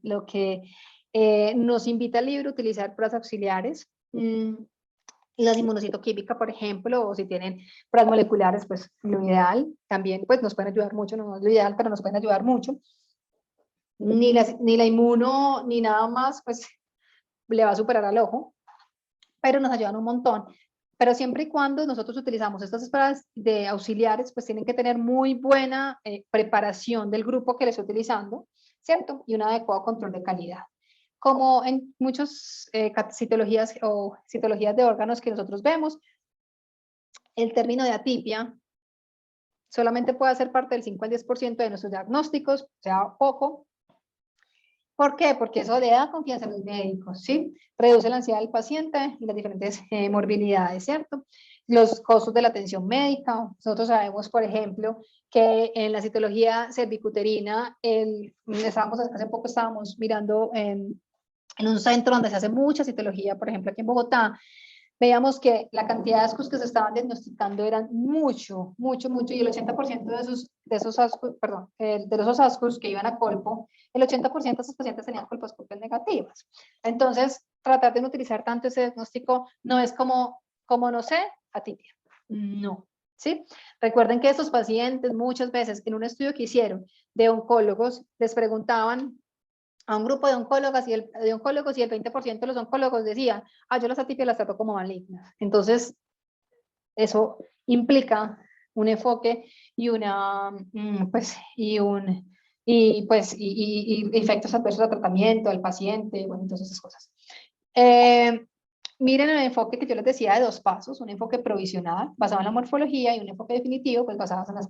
nos invita el libro a utilizar pruebas auxiliares? La inmunocitoquímica, por ejemplo, o si tienen pruebas moleculares, pues lo ideal también, pues nos pueden ayudar mucho, no es lo ideal, pero nos pueden ayudar mucho. Ni la inmuno, ni nada más, pues le va a superar al ojo, pero nos ayudan un montón. Pero siempre y cuando nosotros utilizamos estas pruebas de auxiliares, pues tienen que tener muy buena preparación del grupo que les estoy utilizando, ¿cierto? Y un adecuado control de calidad. Como en muchas citologías o citologías de órganos que nosotros vemos, el término de atipia solamente puede hacer parte del 5 al 10% de nuestros diagnósticos, o sea, poco. ¿Por qué? Porque eso le da confianza a los médicos, ¿sí? Reduce la ansiedad del paciente y las diferentes morbilidades, ¿cierto? Los costos de la atención médica. Nosotros sabemos, por ejemplo, que en la citología cervicuterina, hace poco estábamos mirando en un centro donde se hace mucha citología, por ejemplo, aquí en Bogotá, veíamos que la cantidad de ascos que se estaban diagnosticando eran mucho, y el 80% de esos ascos, perdón, de esos ascos que iban a colpo, el 80% de esos pacientes tenían colposcopias negativas. Entonces, tratar de no utilizar tanto ese diagnóstico no es como no sé, atipia. No, ¿sí? Recuerden que estos pacientes muchas veces en un estudio que hicieron de oncólogos les preguntaban a un grupo de oncólogos y el 20% de los oncólogos decían, yo las atipias las trato como malignas. Entonces, eso implica un enfoque y efectos adversos al tratamiento, al paciente, bueno, todas esas cosas. Miren el enfoque que yo les decía de 2 pasos, un enfoque provisional basado en la morfología y un enfoque definitivo pues basado en las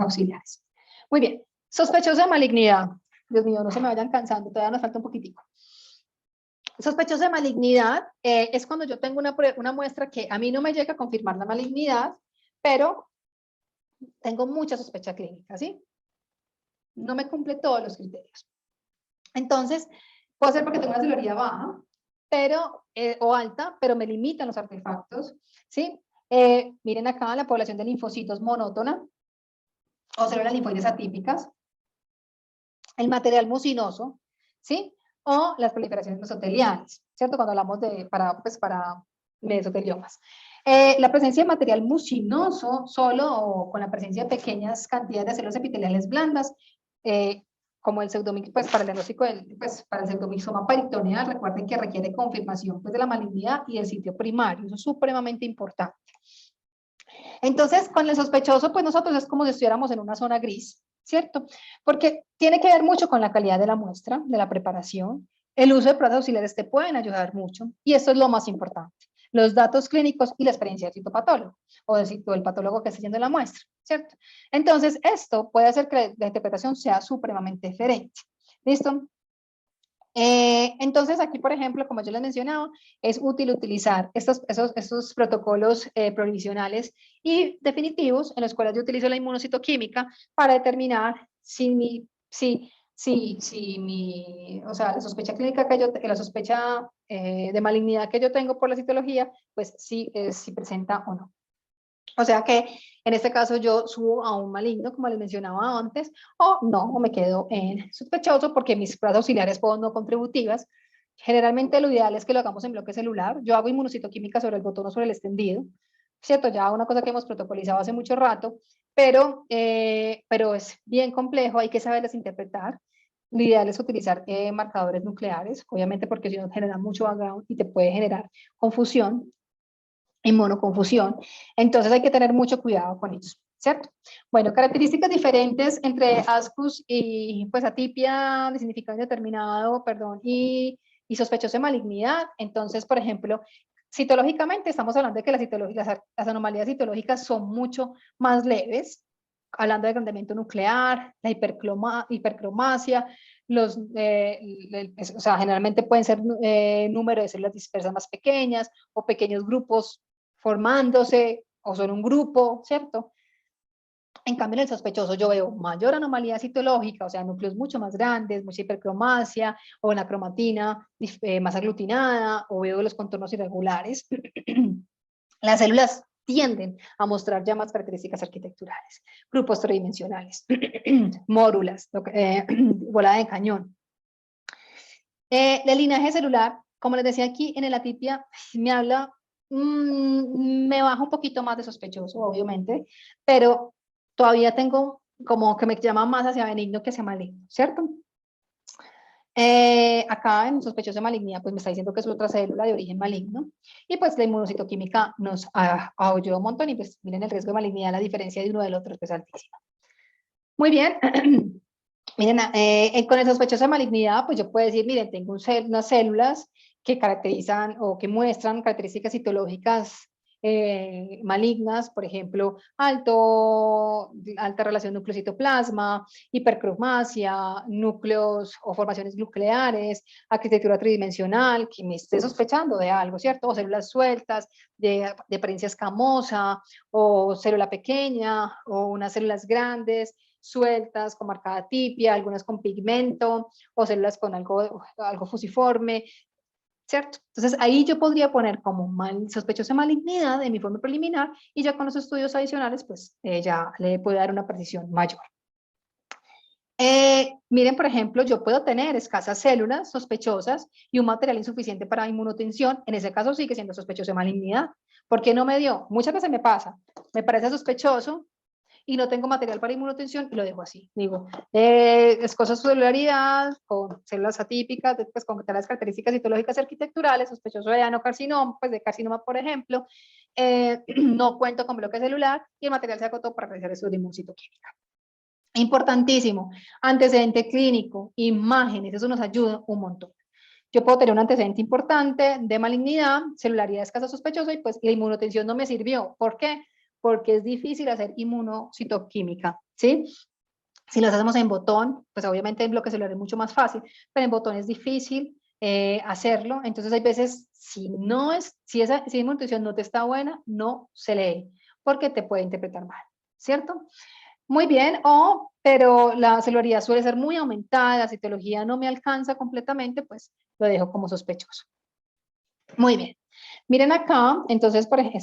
auxiliares. Muy bien, sospechoso de malignidad. Dios mío, no se me vayan cansando, todavía nos falta un poquitico. Sospechoso de malignidad es cuando yo tengo una muestra que a mí no me llega a confirmar la malignidad, pero tengo mucha sospecha clínica, ¿sí? No me cumple todos los criterios. Entonces, puede ser porque tengo una celularidad baja, o alta, pero me limitan los artefactos, ¿sí? Miren acá la población de linfocitos monótona o células linfoides atípicas, el material mucinoso, ¿sí? O las proliferaciones mesoteliales, ¿cierto? Cuando hablamos para mesoteliomas. La presencia de material mucinoso solo o con la presencia de pequeñas cantidades de células epiteliales blandas, como el pseudomixoma, pues para el diagnóstico para el pseudomixoma peritoneal, recuerden que requiere confirmación pues, de la malignidad y del sitio primario, eso es supremamente importante. Entonces, con el sospechoso, pues nosotros es como si estuviéramos en una zona gris, ¿cierto? Porque tiene que ver mucho con la calidad de la muestra, de la preparación. El uso de pruebas auxiliares te pueden ayudar mucho y esto es lo más importante. Los datos clínicos y la experiencia del citopatólogo o del patólogo que está haciendo la muestra, ¿cierto? Entonces, esto puede hacer que la interpretación sea supremamente diferente. ¿Listo? Entonces, aquí, por ejemplo, como yo les mencionaba, es útil utilizar esos protocolos provisionales y definitivos en los cuales yo utilizo la inmunocitoquímica para determinar o sea, la sospecha clínica la sospecha de malignidad que yo tengo por la citología, pues si presenta o no. O sea que en este caso yo subo a un maligno, como les mencionaba antes, o no, o me quedo en sospechoso porque mis pruebas auxiliares pueden no contributivas. Generalmente lo ideal es que lo hagamos en bloque celular. Yo hago inmunocitoquímica sobre el botón o sobre el extendido, ¿cierto? Ya una cosa que hemos protocolizado hace mucho rato, pero es bien complejo, hay que saberlas interpretar. Lo ideal es utilizar marcadores nucleares, obviamente porque si no genera mucho background y te puede generar confusión. Inmunoconfusión. Entonces hay que tener mucho cuidado con eso, ¿cierto? Bueno, características diferentes entre ASCUS y pues atipia de significado indeterminado, perdón, y sospechoso de malignidad. Entonces, por ejemplo, citológicamente estamos hablando de que las anomalías citológicas son mucho más leves, hablando de agrandamiento nuclear, la hipercromacia, o sea, generalmente pueden ser número de células dispersas más pequeñas o pequeños grupos formándose o son un grupo, ¿cierto? En cambio, en el sospechoso yo veo mayor anomalía citológica, o sea, núcleos mucho más grandes, mucha hipercromacia, o una cromatina más aglutinada, o veo los contornos irregulares. Las células tienden a mostrar ya más características arquitecturales, grupos tridimensionales, mórulas, volada de cañón. Del linaje celular, como les decía aquí, en el atipia me baja un poquito más de sospechoso, obviamente, pero todavía tengo como que me llama más hacia benigno que hacia maligno, ¿cierto? acá en sospechoso de malignidad, pues me está diciendo que es otra célula de origen maligno, y pues la inmunocitoquímica nos ayudó un montón, y pues miren el riesgo de malignidad, la diferencia de uno del otro es altísima. Muy bien, miren, con el sospechoso de malignidad, pues yo puedo decir, miren, tengo unas células que caracterizan o que muestran características citológicas malignas, por ejemplo, alta relación núcleo-citoplasma, hipercromasia, núcleos o formaciones nucleares, arquitectura tridimensional, que me esté sospechando de algo, ¿cierto? O células sueltas, de apariencia escamosa, o célula pequeña, o unas células grandes, sueltas, con marcada tipia, algunas con pigmento, o células con algo fusiforme, ¿cierto? Entonces ahí yo podría poner como sospechosa de malignidad en mi informe preliminar, y ya con los estudios adicionales, pues ya le puedo dar una precisión mayor. Miren, por ejemplo, yo puedo tener escasas células sospechosas y un material insuficiente para inmunotensión. En ese caso sigue siendo sospechoso de malignidad. ¿Por qué no me dio? Muchas veces me pasa. Me parece sospechoso y no tengo material para inmunotensión y lo dejo así. Digo, escasas celularidad, con células atípicas, pues con las características citológicas y arquitecturales, sospechoso de adenocarcinoma, pues de carcinoma, por ejemplo, no cuento con bloque celular y el material se agotó para realizar estudios de inmunocitoquímica. Importantísimo, antecedente clínico, imágenes, eso nos ayuda un montón. Yo puedo tener un antecedente importante de malignidad, celularidad escasa sospechosa, y pues la inmunotensión no me sirvió. ¿Por qué? Porque es difícil hacer inmunocitoquímica, ¿sí? Si lo hacemos en botón, pues obviamente en bloque celular es mucho más fácil, pero en botón es difícil hacerlo. Entonces hay veces, si esa inmunotensión no te está buena, no se lee, porque te puede interpretar mal, ¿cierto? Muy bien, pero la celularidad suele ser muy aumentada, la citología no me alcanza completamente, pues lo dejo como sospechoso. Muy bien. Miren acá, entonces, por ejemplo,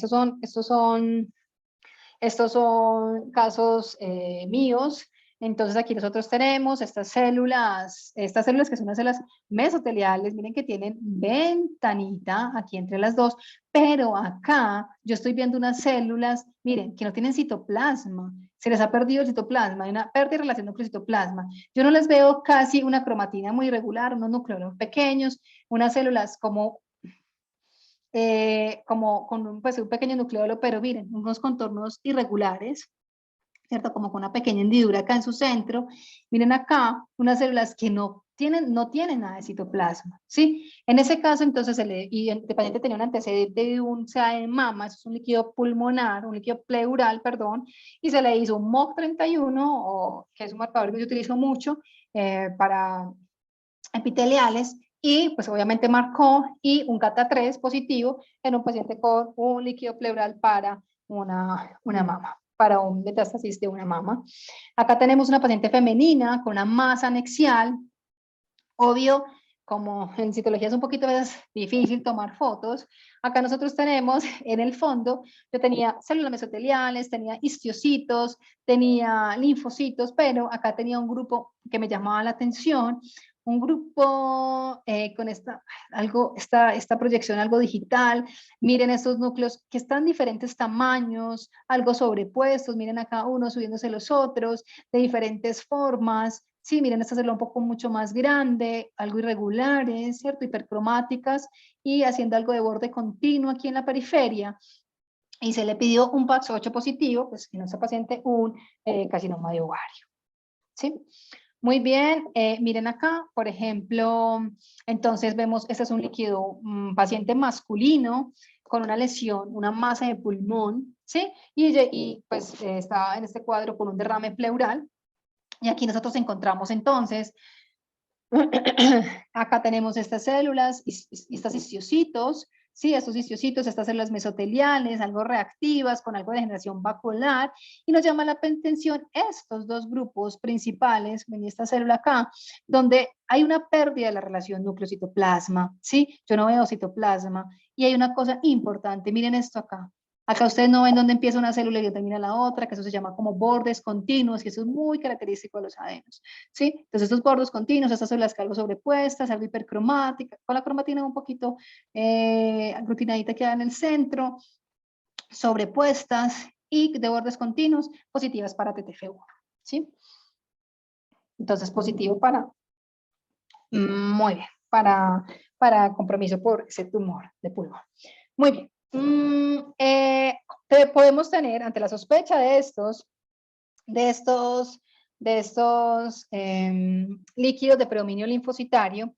estos son casos míos. Entonces aquí nosotros tenemos estas células que son unas células mesoteliales, miren que tienen ventanita aquí entre las dos, pero acá yo estoy viendo unas células, miren, que no tienen citoplasma, se les ha perdido el citoplasma, hay una pérdida de relación núcleo-citoplasma. Yo no les veo casi una cromatina muy irregular, unos núcleos pequeños, unas células como con pues, un pequeño nucleolo, pero miren, unos contornos irregulares, ¿cierto? Como con una pequeña hendidura acá en su centro. Miren acá, unas células que no tienen nada de citoplasma, ¿sí? En ese caso, entonces, y el paciente tenía un antecedente de un CA en mama, eso es un líquido pulmonar, un líquido pleural, perdón, y se le hizo un MOC31, que es un marcador que yo utilizo mucho para epiteliales, y pues obviamente marcó, y un CATA3 positivo en un paciente con un líquido pleural para una mama, para un metástasis de una mama. Acá tenemos una paciente femenina con una masa anexial, obvio, como en citología es un poquito más difícil tomar fotos, acá nosotros tenemos en el fondo, yo tenía células mesoteliales, tenía histiocitos, tenía linfocitos, pero acá tenía un grupo que me llamaba la atención, un grupo con esta proyección algo digital. Miren estos núcleos que están diferentes tamaños, algo sobrepuestos, miren acá uno subiéndose los otros, de diferentes formas. Sí, miren, esta célula un poco mucho más grande, algo irregulares, ¿cierto? Hipercromáticas, y haciendo algo de borde continuo aquí en la periferia. Y se le pidió un PAX8 positivo, pues en esta paciente un carcinoma de ovario, ¿sí? Muy bien, miren acá, por ejemplo, entonces vemos, este es un líquido, paciente masculino con una lesión, una masa de pulmón, ¿sí? Y pues está en este cuadro con un derrame pleural. Y aquí nosotros encontramos entonces, acá tenemos estas células, estos histocitos, ¿sí? Estos histocitos, estas células mesoteliales, algo reactivas, con algo de degeneración vacuolar, y nos llama la atención estos dos grupos principales, ven esta célula acá, donde hay una pérdida de la relación núcleo-citoplasma, ¿sí? Yo no veo citoplasma, y hay una cosa importante, miren esto acá. Acá ustedes no ven dónde empieza una célula y termina la otra, que eso se llama como bordes continuos, y eso es muy característico de los adenos, ¿sí? Entonces estos bordes continuos, estas células que algo sobrepuestas, algo hipercromática, con la cromatina un poquito aglutinadita queda en el centro, sobrepuestas y de bordes continuos, positivas para TTF1, ¿sí? Entonces positivo para... Muy bien. para compromiso por ese tumor de pulmón. Muy bien. Podemos tener, ante la sospecha de estos líquidos de predominio linfocitario,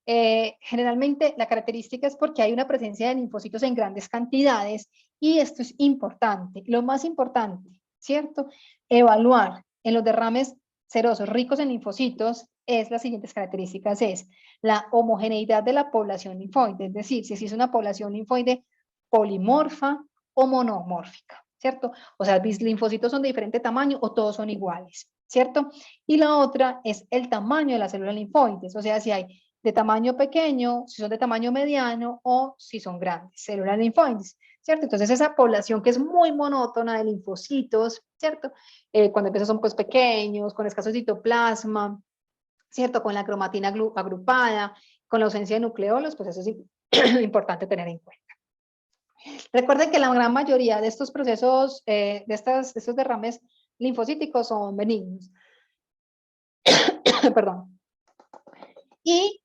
generalmente la característica es porque hay una presencia de linfocitos en grandes cantidades y esto es importante. Lo más importante, ¿cierto? Evaluar en los derrames serosos ricos en linfocitos es las siguientes características, es la homogeneidad de la población linfoide, es decir, si es una población linfoide polimorfa o monomórfica, ¿cierto? O sea, mis linfocitos son de diferente tamaño o todos son iguales, ¿cierto? Y la otra es el tamaño de las células linfoides, o sea, si hay de tamaño pequeño, si son de tamaño mediano o si son grandes, células linfoides, ¿cierto? Entonces esa población que es muy monótona de linfocitos, ¿cierto? Cuando empiezan son pues pequeños, con escaso citoplasma, ¿cierto? Con la cromatina agrupada, con la ausencia de nucleolos, pues eso es importante tener en cuenta. Recuerden que la gran mayoría de estos procesos, de estos derrames linfocíticos son benignos. Perdón. Y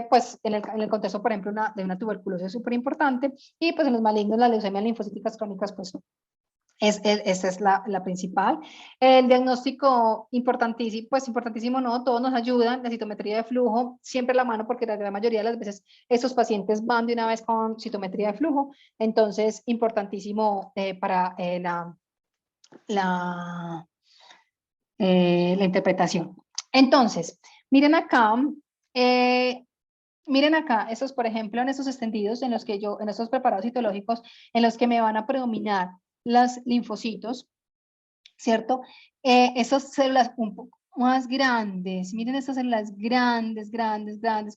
pues en el contexto, por ejemplo, de una tuberculosis súper importante, y pues en los malignos, las leucemias linfocíticas crónicas, pues esa es la principal. El diagnóstico importantísimo, pues importantísimo no, todos nos ayudan, la citometría de flujo, siempre la mano, porque la gran mayoría de las veces estos pacientes van de una vez con citometría de flujo, entonces importantísimo para la interpretación. Entonces, miren acá, esos, por ejemplo, en esos extendidos en los que en estos preparados citológicos, en los que me van a predominar los linfocitos, ¿cierto? Esas células un poco más grandes, miren estas células grandes,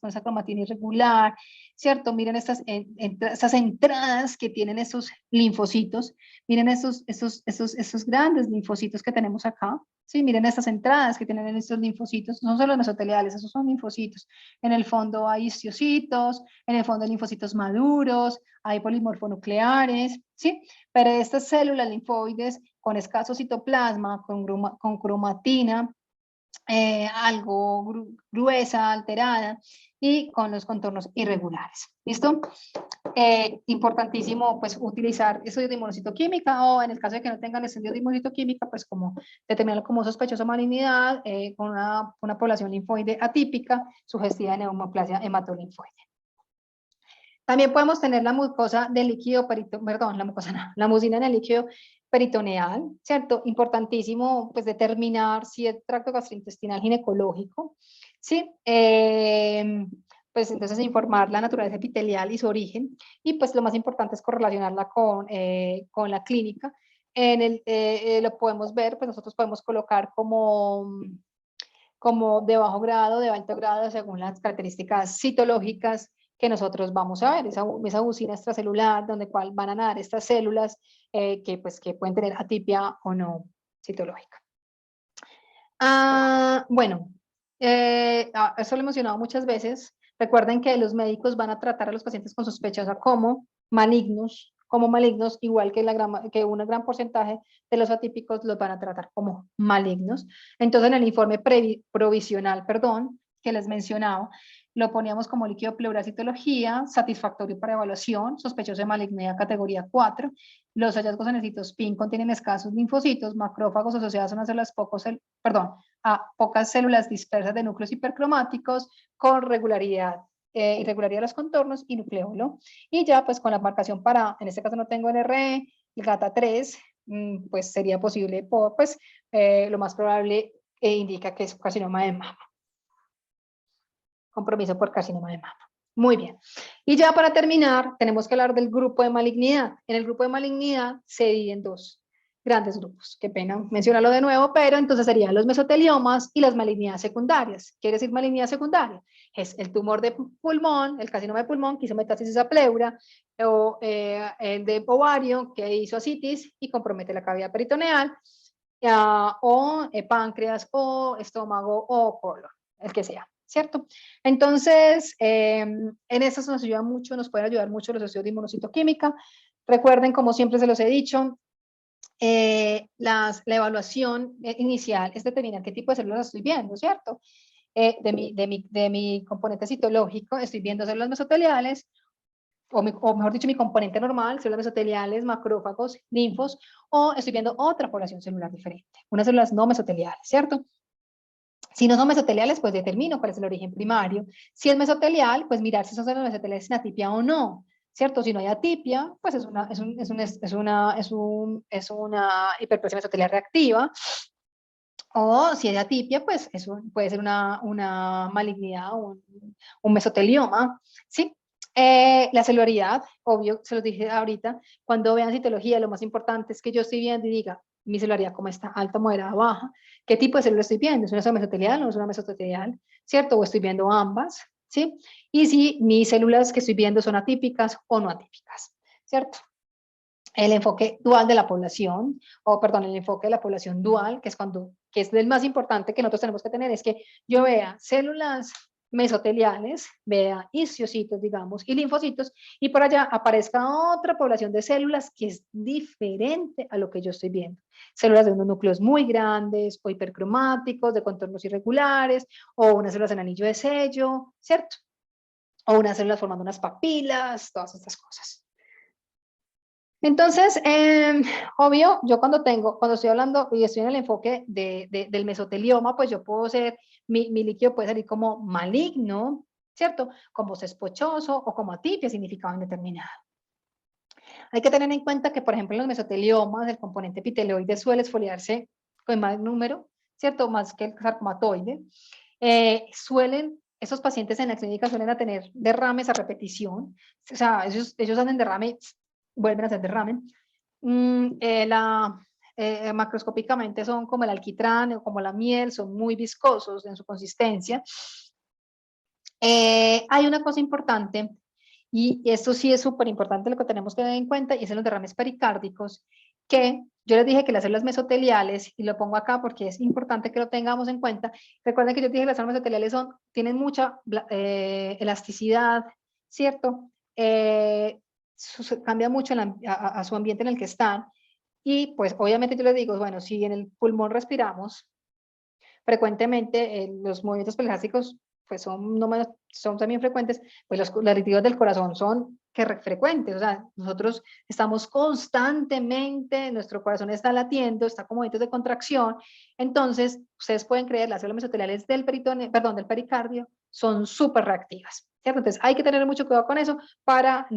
con esa cromatina irregular, ¿cierto? Miren estas entradas que tienen esos linfocitos, miren esos grandes linfocitos que tenemos acá, ¿sí? Miren estas entradas que tienen estos linfocitos, no son los mesoteliales, esos son linfocitos. En el fondo hay histocitos, en el fondo hay linfocitos maduros, hay polimorfonucleares, ¿sí? Pero estas células linfoides con escaso citoplasma, con cromatina, algo gruesa, alterada, y con los contornos irregulares. ¿Listo? Importantísimo, pues, utilizar estudios de inmunocitoquímica, o en el caso de que no tengan estudios de inmunocitoquímica, pues, como determinarlo como sospechoso de malignidad, con una población linfoide atípica, sugestiva de neoplasia hematolinfoide. También podemos tener la mucosa del líquido perdón, la mucosa no, la mucina en el líquido peritoneal, ¿cierto? Importantísimo, pues, determinar si es tracto gastrointestinal ginecológico, ¿sí? Pues entonces informar la naturaleza epitelial y su origen, y pues lo más importante es correlacionarla con la clínica. Lo podemos ver, pues nosotros podemos colocar como de bajo grado, de alto grado, según las características citológicas que nosotros vamos a ver, esa mucina extracelular, donde van a nadar estas células que pueden tener atipia o no citológica. Bueno, eso lo he mencionado muchas veces. Recuerden que los médicos van a tratar a los pacientes con sospechosa como malignos, igual que un gran porcentaje de los atípicos los van a tratar como malignos. Entonces, en el informe provisional, que les mencionaba, lo poníamos como líquido pleural citología, satisfactorio para evaluación, sospechoso de malignidad categoría 4. Los hallazgos en el citospin contienen escasos linfocitos, macrófagos asociados a unas células a pocas células dispersas de núcleos hipercromáticos, con irregularidad de los contornos y nucleolo. Y ya pues con la marcación en este caso no tengo NRE, el GATA3, pues sería posible, lo más probable indica que es carcinoma de mama. Compromiso por carcinoma de mama. Muy bien. Y ya para terminar, tenemos que hablar del grupo de malignidad. En el grupo de malignidad se dividen dos grandes grupos. Qué pena mencionarlo de nuevo, pero entonces serían los mesoteliomas y las malignidades secundarias. ¿Quiere decir malignidad secundaria? Es el tumor de pulmón, el carcinoma de pulmón que hizo metástasis a pleura, o el de ovario que hizo asitis y compromete la cavidad peritoneal, o páncreas, o estómago, o colon, el que sea. ¿Cierto? Entonces, en eso nos pueden ayudar mucho los estudios de inmunocitoquímica. Recuerden, como siempre se los he dicho, la evaluación inicial es determinar qué tipo de células estoy viendo, ¿cierto? de mi componente citológico, estoy viendo células mesoteliales, o mejor dicho, mi componente normal, células mesoteliales, macrófagos, linfos, o estoy viendo otra población celular diferente, unas células no mesoteliales, ¿cierto? Si no son mesoteliales, pues determino cuál es el origen primario. Si es mesotelial, pues mirar si son células mesoteliales sin atipia o no, ¿cierto? Si no hay atipia, pues es una hiperplasia mesotelial reactiva, o si hay atipia, pues eso puede ser una malignidad o un mesotelioma, ¿sí? La celularidad, obvio, se los dije ahorita, cuando vean citología, lo más importante es que yo estoy viendo y diga, mi celularidad cómo está, alta, moderada, baja, qué tipo de célula estoy viendo, ¿es una célula mesotelial o no es una mesotelial? ¿Cierto? O estoy viendo ambas, ¿sí? Y si mis células que estoy viendo son atípicas o no atípicas, ¿cierto? El enfoque dual de la población, o perdón, el enfoque de la población dual, que es el más importante que nosotros tenemos que tener, es que yo vea células mesoteliales, vea histocitos, digamos, y linfocitos, y por allá aparezca otra población de células que es diferente a lo que yo estoy viendo. Células de unos núcleos muy grandes, o hipercromáticos, de contornos irregulares, o unas células en anillo de sello, ¿cierto? O unas células formando unas papilas, todas estas cosas. Entonces, obvio, yo cuando estoy hablando y estoy en el enfoque del mesotelioma, pues yo puedo ser, mi líquido puede salir como maligno, ¿cierto? Como sospechoso o como atipia, significado indeterminado. Hay que tener en cuenta que, por ejemplo, en los mesoteliomas, el componente epiteloide suele esfoliarse con más número, ¿cierto? Más que el sarcomatoide. Esos pacientes en la clínica suelen a tener derrames a repetición, o sea, ellos hacen derrame, vuelven a hacer derrame. Macroscópicamente son como el alquitrán o como la miel, son muy viscosos en su consistencia. Hay una cosa importante, y esto sí es súper importante lo que tenemos que tener en cuenta, y es en los derrames pericárdicos, que yo les dije que las células mesoteliales, y lo pongo acá porque es importante que lo tengamos en cuenta. Recuerden que yo dije que las células mesoteliales tienen mucha elasticidad, ¿cierto? Cambia mucho a su ambiente en el que están, y pues obviamente yo les digo, bueno, si en el pulmón respiramos, frecuentemente los movimientos peristálticos pues son también frecuentes, pues los latidos del corazón son frecuentes, o sea, nosotros estamos constantemente, nuestro corazón está latiendo, está con movimientos de contracción, entonces ustedes pueden creer, las células mesoteliales del del pericardio son súper reactivas, ¿cierto? Entonces hay que tener mucho cuidado con eso para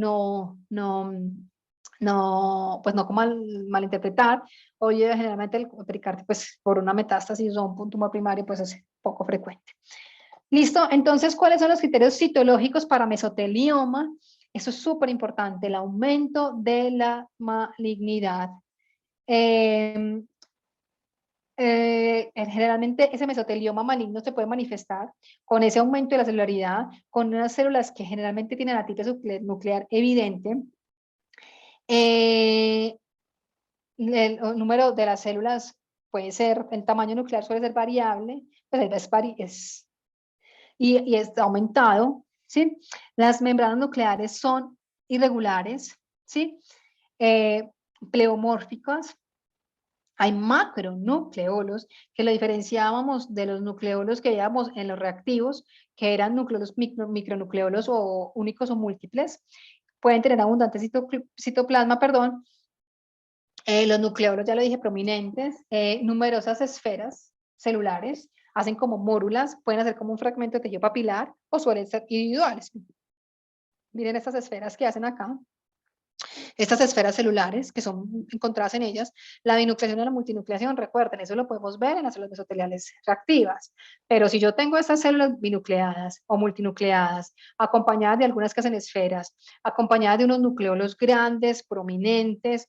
pues no como malinterpretar. Oye, generalmente el pericardio, pues por una metástasis o un tumor primario, pues es poco frecuente. Listo, entonces, ¿cuáles son los criterios citológicos para mesotelioma? Eso es súper importante, el aumento de la malignidad. Generalmente ese mesotelioma maligno se puede manifestar con ese aumento de la celularidad, con unas células que generalmente tienen atipia nuclear evidente. El número de las células puede ser, el tamaño nuclear suele ser variable, pues y está aumentado, ¿sí? Las membranas nucleares son irregulares, ¿sí? Pleomórficas. Hay macronucleolos que lo diferenciábamos de los nucleolos que veíamos en los reactivos, que eran micronucleolos o únicos o múltiples. Pueden tener abundante citoplasma, perdón. Los nucleolos, ya lo dije, prominentes, numerosas esferas celulares, hacen como mórulas, pueden hacer como un fragmento de tejido papilar o suelen ser individuales. Miren estas esferas que hacen acá. Estas esferas celulares que son encontradas en ellas, la binucleación y la multinucleación, recuerden, eso lo podemos ver en las células mesoteliales reactivas, pero si yo tengo estas células binucleadas o multinucleadas, acompañadas de algunas que hacen esferas, acompañadas de unos nucleolos grandes, prominentes,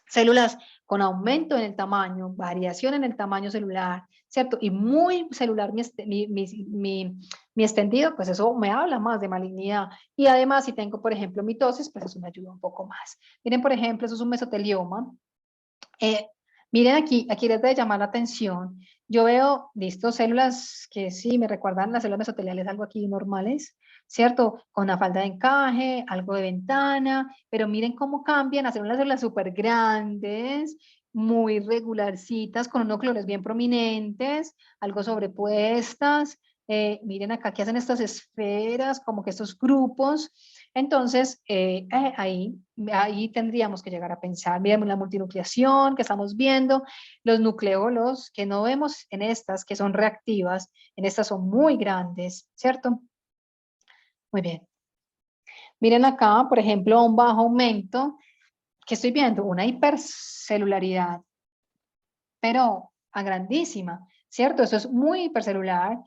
células con aumento en el tamaño, variación en el tamaño celular, ¿cierto? Y muy celular mi extendido, pues eso me habla más de malignidad. Y además, si tengo, por ejemplo, mitosis, pues eso me ayuda un poco más. Miren, por ejemplo, eso es un mesotelioma. Miren aquí les debe llamar la atención. Yo veo, listo, células que sí me recuerdan las células mesoteliales, algo aquí normales, ¿cierto? Con una falda de encaje, algo de ventana, pero miren cómo cambian a células súper grandes, muy regularcitas, con unos núcleos bien prominentes, algo sobrepuestas, Miren acá que hacen estas esferas, como que estos grupos. Entonces, ahí tendríamos que llegar a pensar, miren la multinucleación que estamos viendo, los nucleolos que no vemos en estas, que son reactivas, en estas son muy grandes, ¿cierto? Muy bien. Miren acá, por ejemplo, un bajo aumento, que estoy viendo una hipercelularidad, pero a grandísima, ¿cierto? Eso es muy hipercelular,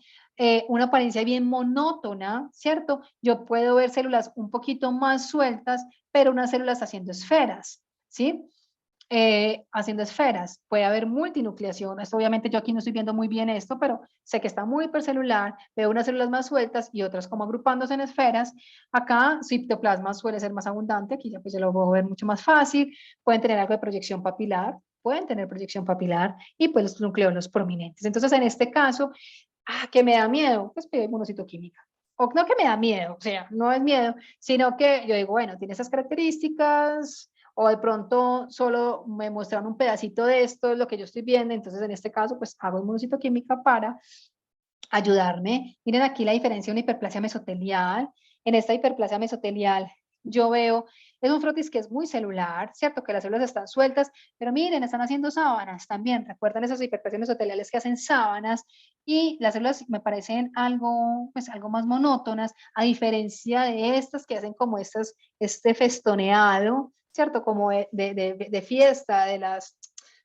una apariencia bien monótona, ¿cierto? Yo puedo ver células un poquito más sueltas, pero unas células haciendo esferas, ¿sí? Haciendo esferas, puede haber multinucleación. Esto, obviamente yo aquí no estoy viendo muy bien esto, pero sé que está muy hipercelular, veo unas células más sueltas y otras como agrupándose en esferas. Acá citoplasma suele ser más abundante, aquí ya pues yo lo puedo ver mucho más fácil, pueden tener algo de proyección papilar, pueden tener proyección papilar y pues los nucleolos prominentes. Entonces en este caso, ¿qué me da miedo? Pues pedir monocitoquímica. O no que me da miedo, o sea, no es miedo, sino que yo digo, bueno, tiene esas características, o de pronto solo me muestran un pedacito de esto, es lo que yo estoy viendo, entonces en este caso pues hago inmunocitoquímica para ayudarme. Miren aquí la diferencia de una hiperplasia mesotelial. En esta hiperplasia mesotelial yo veo, es un frotis que es muy celular, ¿cierto? Que las células están sueltas, pero miren, están haciendo sábanas también. ¿Recuerdan esas hiperplasias mesoteliales que hacen sábanas? Y las células me parecen algo, pues algo más monótonas, a diferencia de estas que hacen como este festoneado, ¿cierto? Como de fiesta, de las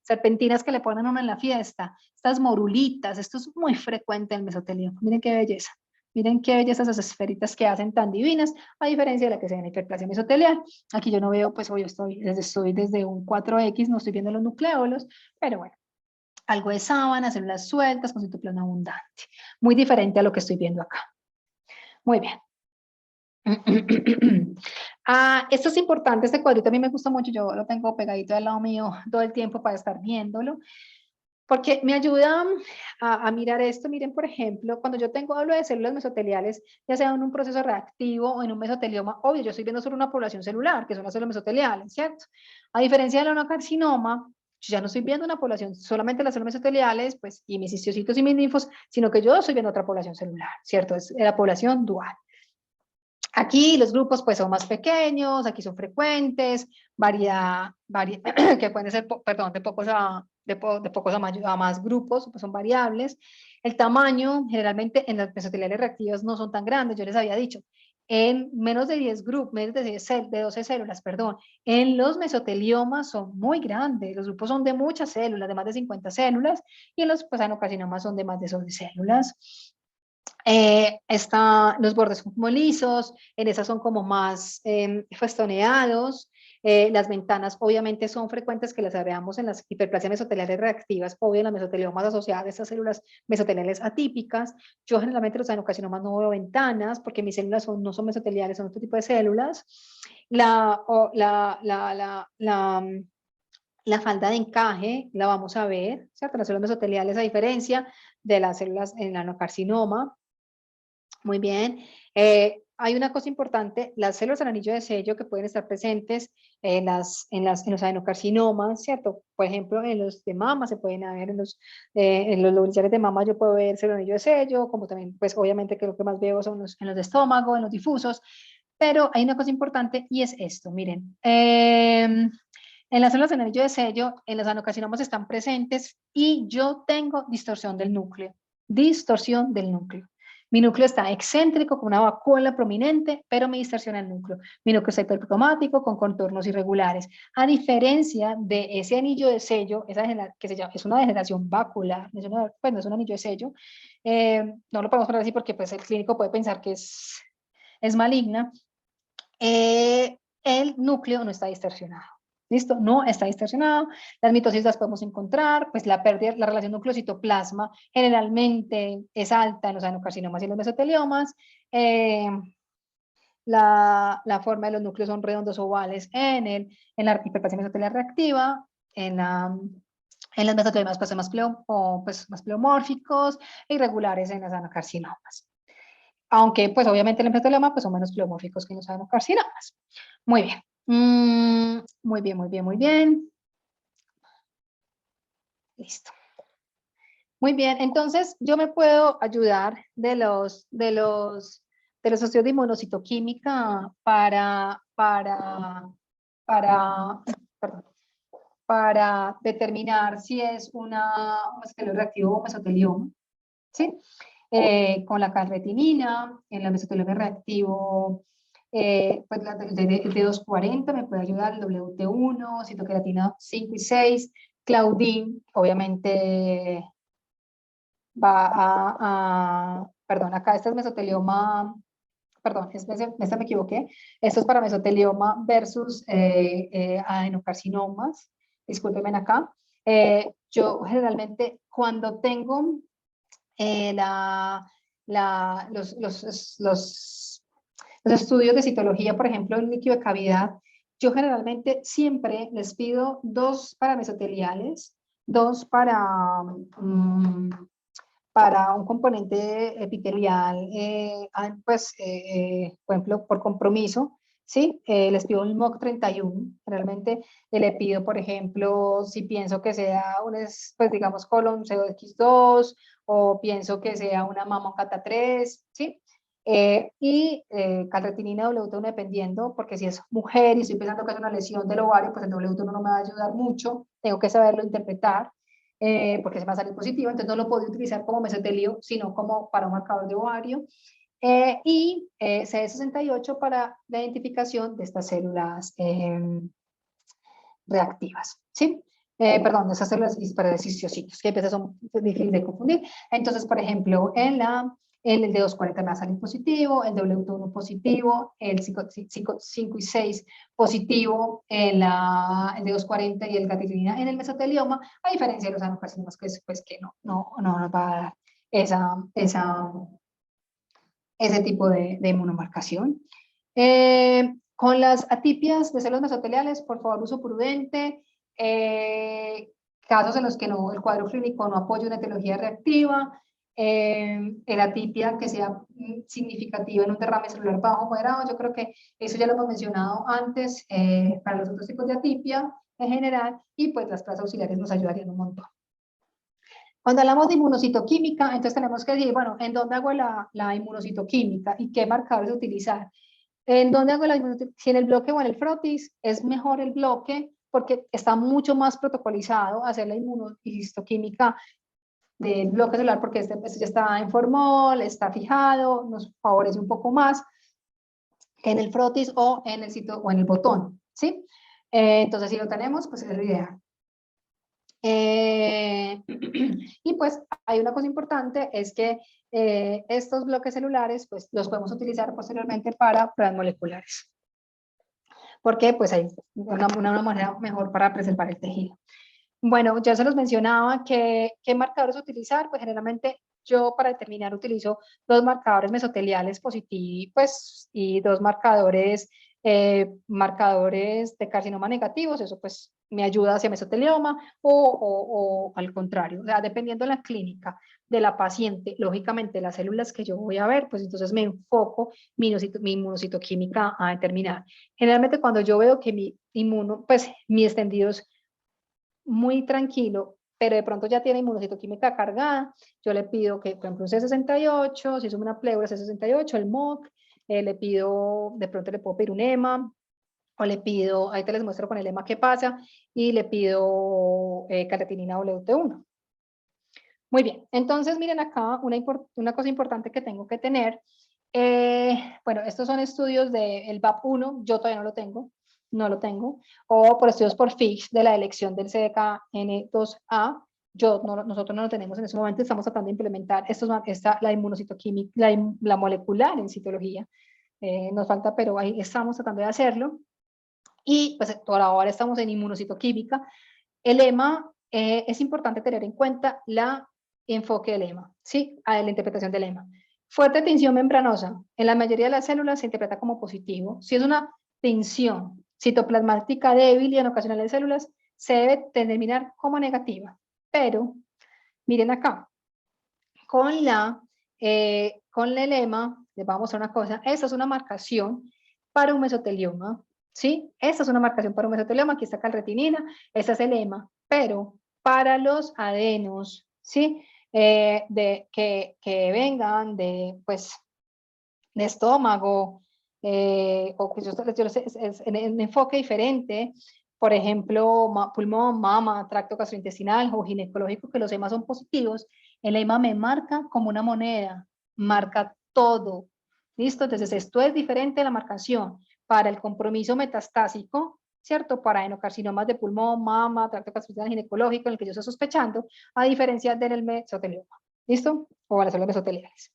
serpentinas que le ponen a uno en la fiesta, estas morulitas, esto es muy frecuente en el mesotelio. Miren qué belleza. Miren qué belleza esas esferitas que hacen tan divinas, a diferencia de la que se ve en hiperplasia mesotelial. Aquí yo no veo, pues hoy estoy desde un 4X, no estoy viendo los nucleolos, pero bueno, algo de sábana, células sueltas, con citoplasma abundante. Muy diferente a lo que estoy viendo acá. Muy bien. Esto es importante, este cuadrito a mí me gusta mucho, yo lo tengo pegadito al lado mío todo el tiempo para estar viéndolo, porque me ayuda a mirar esto. Miren, por ejemplo, cuando yo hablo de células mesoteliales, ya sea en un proceso reactivo o en un mesotelioma, obvio, yo estoy viendo solo una población celular, que son las células mesoteliales, ¿cierto? A diferencia del anocarcinoma, yo ya no estoy viendo una población, solamente las células mesoteliales, pues, y mis histocitos y mis linfos, sino que yo estoy viendo otra población celular, ¿cierto? Es la población dual. Aquí los grupos pues son más pequeños, aquí son frecuentes, que pueden ser, perdón, de pocos a más grupos, pues son variables. El tamaño, generalmente en las mesoteliales reactivas no son tan grandes, yo les había dicho, en menos de 10 grupos, menos de 12 células, perdón. En los mesoteliomas son muy grandes, los grupos son de muchas células, de más de 50 células, y en los pues, anocarcinomas son de más de 12 células. Los bordes son como lisos, en esas son como más festoneados. Las ventanas obviamente son frecuentes que las veamos en las hiperplasias mesoteliales reactivas, obvio en las mesoteliomas asociadas a estas células mesoteliales atípicas. Yo generalmente los adenocarcinomas no veo ventanas porque mis células no son mesoteliales, son otro tipo de células. La falda de encaje la vamos a ver, ¿cierto? Las células mesoteliales, a diferencia de las células en el adenocarcinoma. Muy bien. Hay una cosa importante, las células del anillo de sello que pueden estar presentes en los adenocarcinomas, ¿cierto? Por ejemplo, en los de mama se pueden ver, en los lobulares de mama yo puedo ver células del anillo de sello, como también, pues obviamente que lo que más veo son en los de estómago, en los difusos, pero hay una cosa importante y es esto, miren. En las células del anillo de sello, en los adenocarcinomas están presentes y yo tengo distorsión del núcleo. Distorsión del núcleo. Mi núcleo está excéntrico, con una vacuola prominente, pero me distorsiona el núcleo. Mi núcleo está hipercromático, con contornos irregulares. A diferencia de ese anillo de sello, que es una degeneración vacular, pues no es un anillo de sello, no lo podemos poner así porque pues, el clínico puede pensar que es maligna. El núcleo no está distorsionado. ¿Listo? No está distorsionado. Las mitosis las podemos encontrar, pues la pérdida, la relación núcleo-citoplasma generalmente es alta en los adenocarcinomas y los mesoteliomas. La forma de los núcleos son redondos ovales en la hiperplasia mesotelial reactiva, en las mesoteliomas pues, son más pleomórficos, irregulares en los adenocarcinomas. Aunque, pues, obviamente el mesotelioma pues, son menos pleomórficos que los adenocarcinomas. Muy bien. Muy bien, muy bien, muy bien. Listo. Muy bien, entonces yo me puedo ayudar de los estudios de inmunocitoquímica perdón, para determinar si es un mesotelioma reactivo o mesotelioma, ¿sí? Con la carretinina, en la mesotelioma reactivo, pues el D240 me puede ayudar, el WT1, citoqueratina 5 y 6, Claudin, obviamente perdón, acá este es mesotelioma, perdón, esta me equivoqué, esto es para mesotelioma versus adenocarcinomas, discúlpenme acá. Yo generalmente cuando tengo los estudios de citología, por ejemplo, en líquido de cavidad, yo generalmente siempre les pido 2 para mesoteliales, 2 para un componente epitelial, por ejemplo, por compromiso, ¿sí? Les pido un MOC 31, realmente le pido, por ejemplo, si pienso que sea pues digamos, colon COX2, o pienso que sea una mama CATA3, ¿sí? Calretinina W1 dependiendo, porque si es mujer y estoy pensando que es una lesión del ovario, pues el W1 no me va a ayudar mucho, tengo que saberlo interpretar, porque se me va a salir positivo, entonces no lo puedo utilizar como mesotelio, sino como para un marcador de ovario. CD68 para la identificación de estas células reactivas, ¿sí? Perdón, de esas células histocitos, que a veces son difíciles de confundir. Entonces, por ejemplo, en el D240 me va a salir positivo, el W1 positivo, el 5 y 6 positivo, el D240 y el carretinina en el mesotelioma, a diferencia de los adenocarcinomas, que no nos va a dar ese tipo de inmunomarcación. Con las atipias de células mesoteliales, por favor, uso prudente. Casos en los que el cuadro clínico no apoya una etiología reactiva. La atipia que sea significativa en un derrame celular bajo o moderado. Yo creo que eso ya lo hemos mencionado antes para los otros tipos de atipia en general, y pues las pruebas auxiliares nos ayudarían un montón. Cuando hablamos de inmunocitoquímica, entonces tenemos que decir, bueno, ¿en dónde hago la inmunocitoquímica y qué marcadores utilizar? ¿En dónde hago la inmunocitoquímica? Si en el bloque o en el frotis, es mejor el bloque porque está mucho más protocolizado hacer la inmunocitoquímica del bloque celular, porque este ya está en formol, está fijado, nos favorece un poco más que en el frotis o en el sitio o en el botón, ¿sí? Entonces, si lo tenemos, pues es lo ideal. Y pues hay una cosa importante, es que estos bloques celulares pues los podemos utilizar posteriormente para pruebas moleculares, porque pues hay una manera mejor para preservar el tejido. Bueno, ya se los mencionaba que qué marcadores utilizar, pues generalmente yo para determinar utilizo 2 marcadores mesoteliales positivos, pues, y 2 marcadores de carcinoma negativos, eso pues me ayuda hacia mesotelioma o al contrario, o sea, dependiendo de la clínica de la paciente, lógicamente las células que yo voy a ver, pues entonces me enfoco mi inmunocitoquímica a determinar. Generalmente cuando yo veo que mi extendido es muy tranquilo, pero de pronto ya tiene inmunocitoquímica cargada, yo le pido que, por ejemplo, un C68, si es una pleura C68, el MOC, le pido, de pronto le puedo pedir un EMA, o le pido, ahí te les muestro con el EMA qué pasa, y le pido carretinina WT1. Muy bien, entonces miren acá una cosa importante que tengo que tener. Bueno, estos son estudios del BAP1, yo todavía no lo tengo, o por estudios por FIX de la elección del CDKN2A. Nosotros no lo tenemos en este momento, estamos tratando de implementar la inmunocitoquímica, la molecular en citología. Nos falta, pero ahí estamos tratando de hacerlo. Y pues por ahora estamos en inmunocitoquímica. El EMA, es importante tener en cuenta la enfoque del EMA, ¿sí? A la interpretación del EMA. Fuerte tensión membranosa. En la mayoría de las células se interpreta como positivo. Si es una tensión citoplasmática débil y en ocasionales de células, se debe determinar como negativa. Pero, miren acá, con el EMA, les vamos a mostrar una cosa, esta es una marcación para un mesotelioma, ¿sí? Esta es una marcación para un mesotelioma, aquí está calretinina, esta es el EMA, pero para los adenos, ¿sí? que vengan de, pues, de estómago, o que es en enfoque diferente, por ejemplo, pulmón, mama, tracto gastrointestinal o ginecológico, que los EMA son positivos, el EMA me marca como una moneda, marca todo. ¿Listo? Entonces, esto es diferente de la marcación para el compromiso metastásico, ¿cierto? Para adenocarcinomas de pulmón, mama, tracto gastrointestinal, ginecológico, en el que yo estoy sospechando, a diferencia del mesotelioma. ¿Listo? O las células mesoteliales.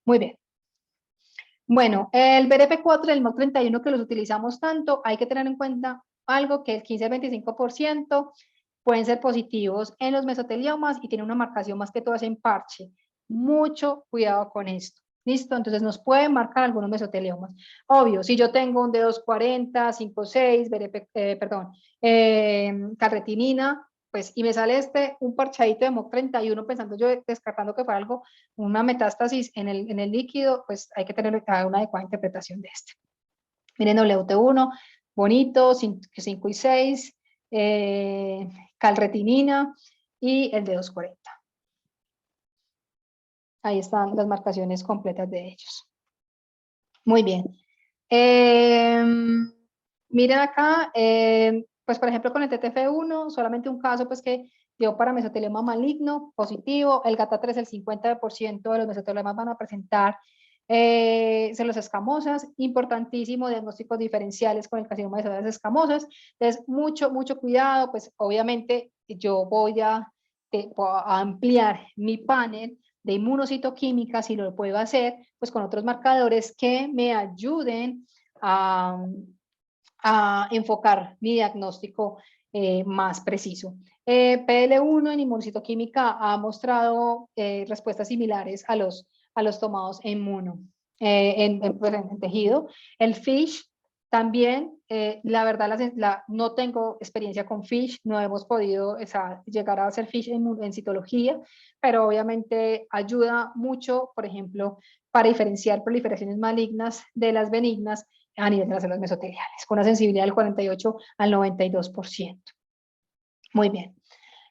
Muy bien. Bueno, el BRF4 y el MOC31 que los utilizamos tanto, hay que tener en cuenta algo que el 15 al 25% pueden ser positivos en los mesoteliomas y tienen una marcación más que todo es en parche. Mucho cuidado con esto. ¿Listo? Entonces nos pueden marcar algunos mesoteliomas. Obvio, si yo tengo un D240, 56, carretinina, pues, y me sale un parchadito de MOC31 pensando yo, descartando que fue algo, una metástasis en el líquido, pues hay que tener una adecuada interpretación de este. Miren, WT1, bonito, 5 y 6, calretinina y el D240. Ahí están las marcaciones completas de ellos. Muy bien. Miren acá, pues por ejemplo con el TTF1, solamente un caso pues que dio para mesotelioma maligno, positivo, el GATA3, el 50% de los mesoteliomas van a presentar células escamosas, importantísimo diagnósticos diferenciales con el carcinoma de células escamosas, entonces mucho cuidado, pues obviamente yo voy a ampliar mi panel de inmunocitoquímica, si lo puedo hacer, pues con otros marcadores que me ayuden a enfocar mi diagnóstico más preciso. PL1 en inmunocitoquímica ha mostrado respuestas similares a los tomados en mono, en tejido. El FISH también, la verdad, no tengo experiencia con FISH, no hemos podido llegar a hacer FISH en citología, pero obviamente ayuda mucho, por ejemplo, para diferenciar proliferaciones malignas de las benignas a nivel de las células mesoteliales, con una sensibilidad del 48 al 92%. Muy bien.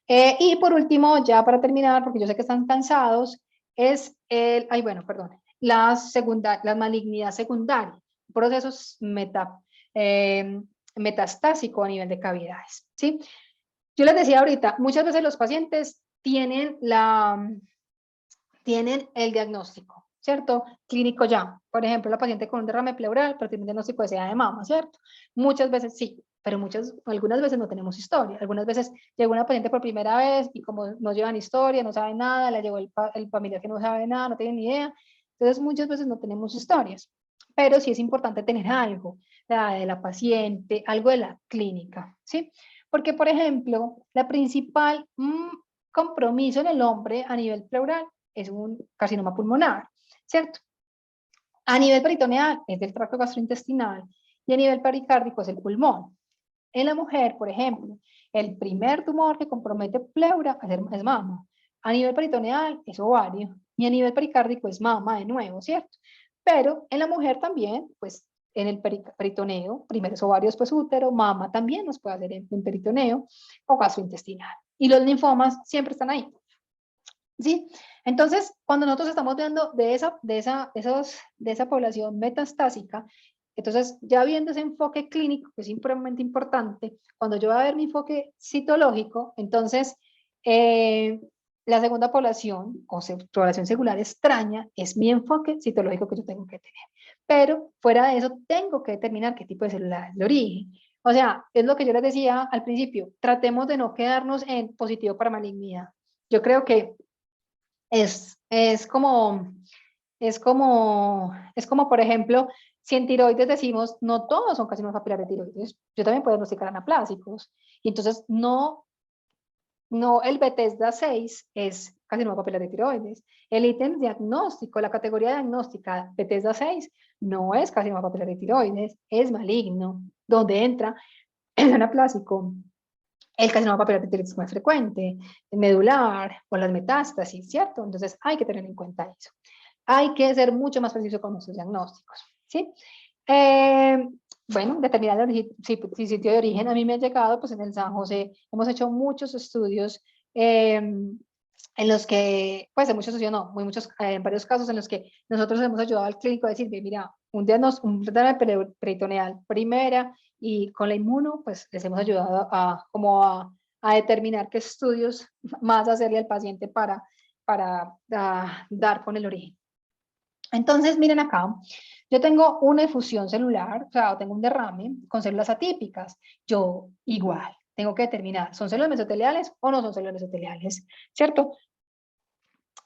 Y por último, ya para terminar, porque yo sé que están cansados, es las malignidades secundarias, procesos metastásicos a nivel de cavidades, ¿sí? Yo les decía ahorita, muchas veces los pacientes tienen el diagnóstico, ¿cierto? Clínico ya. Por ejemplo, la paciente con un derrame pleural, pero tiene un diagnóstico de SIDA de mama, ¿cierto? Muchas veces sí, pero algunas veces no tenemos historia. Algunas veces llegó una paciente por primera vez y como no llevan historia, no saben nada, le llegó el familiar que no sabe nada, no tiene ni idea. Entonces, muchas veces no tenemos historias. Pero sí es importante tener algo de la paciente, algo de la clínica, ¿sí? Porque, por ejemplo, la principal compromiso en el hombre a nivel pleural es un carcinoma pulmonar, ¿cierto? A nivel peritoneal es del tracto gastrointestinal y a nivel pericárdico es el pulmón. En la mujer, por ejemplo, el primer tumor que compromete pleura es mama. A nivel peritoneal es ovario y a nivel pericárdico es mama de nuevo, ¿cierto? Pero en la mujer también, pues en el peritoneo, primero es ovario, después útero, mama también nos puede hacer en peritoneo o gastrointestinal. Y los linfomas siempre están ahí. ¿Sí? Entonces, cuando nosotros estamos viendo de esa población metastásica, entonces ya viendo ese enfoque clínico, que es supremamente importante, cuando yo voy a ver mi enfoque citológico, entonces la segunda población o población celular extraña es mi enfoque citológico que yo tengo que tener. Pero fuera de eso, tengo que determinar qué tipo de célula es de origen. O sea, es lo que yo les decía al principio, tratemos de no quedarnos en positivo para malignidad. Yo creo que es como, por ejemplo, si en tiroides decimos, no todos son carcinomas papilares de tiroides, yo también puedo diagnosticar anaplásicos. Y entonces, no el Bethesda 6 es carcinoma papilar de tiroides. El ítem diagnóstico, la categoría diagnóstica Bethesda 6 no es carcinoma papilar de tiroides, es maligno, donde entra el anaplásico, el carcinoma papilar de tiroides es más frecuente, el medular o las metástasis, ¿cierto? Entonces hay que tener en cuenta eso. Hay que ser mucho más preciso con nuestros diagnósticos, ¿sí? Bueno, determinar el sitio de origen. A mí me ha llegado, pues en el San José hemos hecho muchos estudios en los que, pues en muchos estudios no, en varios casos en los que nosotros hemos ayudado al clínico a decir, mira, un derrame peritoneal primera y con la inmuno, pues les hemos ayudado a determinar qué estudios más hacerle al paciente para dar con el origen. Entonces, miren acá, yo tengo una efusión celular, o sea, tengo un derrame con células atípicas. Yo igual tengo que determinar, ¿son células mesoteliales o no son células mesoteliales? ¿Cierto?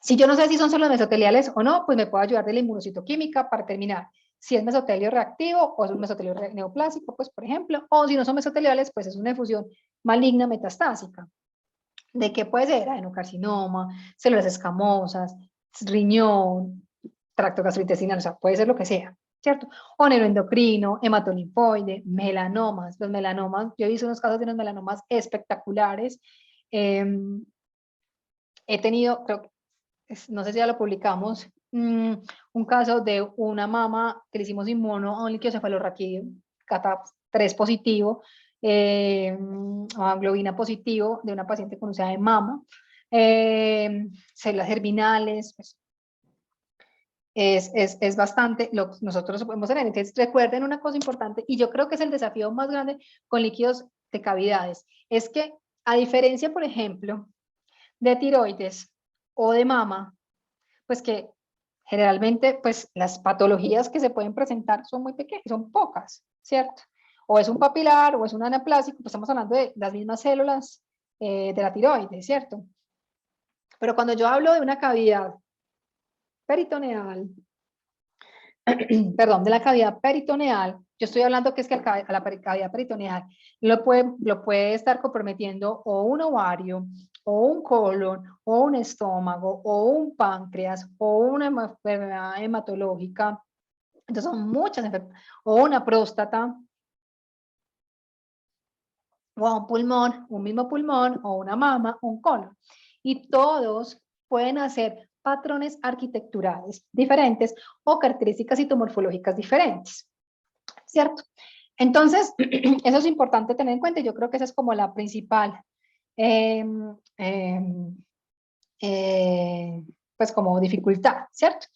Si yo no sé si son células mesoteliales o no, pues me puedo ayudar de la inmunocitoquímica para determinar si es mesotelio reactivo o es un mesotelio neoplásico, pues por ejemplo, o si no son mesoteliales, pues es una efusión maligna metastásica. ¿De qué puede ser? Adenocarcinoma, células escamosas, riñón, tracto gastrointestinal, o sea, puede ser lo que sea, ¿cierto? O neuroendocrino, hematolinfoide, melanomas. Los melanomas, yo he visto unos casos de unos melanomas espectaculares. He tenido, creo que, no sé si ya lo publicamos, un caso de una mama que le hicimos inmuno a un líquido cefalorraquídeo, CATA3 positivo, globina positivo de una paciente con UCA de mama, células germinales, pues, es bastante lo que nosotros podemos tener. Entonces, recuerden una cosa importante, y yo creo que es el desafío más grande con líquidos de cavidades, es que a diferencia, por ejemplo, de tiroides o de mama, pues que generalmente pues las patologías que se pueden presentar son muy pequeñas, son pocas, ¿cierto? O es un papilar o es un anaplásico, pues estamos hablando de las mismas células de la tiroides, ¿cierto? Pero cuando yo hablo de una cavidad peritoneal, perdón, de la cavidad peritoneal, yo estoy hablando que es que a la cavidad peritoneal lo puede estar comprometiendo o un ovario, o un colon, o un estómago, o un páncreas, o una enfermedad hematológica. Entonces son muchas enfermedades, o una próstata, o un pulmón, un mismo pulmón, o una mama, o un colon. Y todos pueden hacer patrones arquitecturales diferentes o características citomorfológicas diferentes, ¿cierto? Entonces, eso es importante tener en cuenta. Yo creo que esa es como la principal, eh, eh, pues como dificultad, ¿cierto?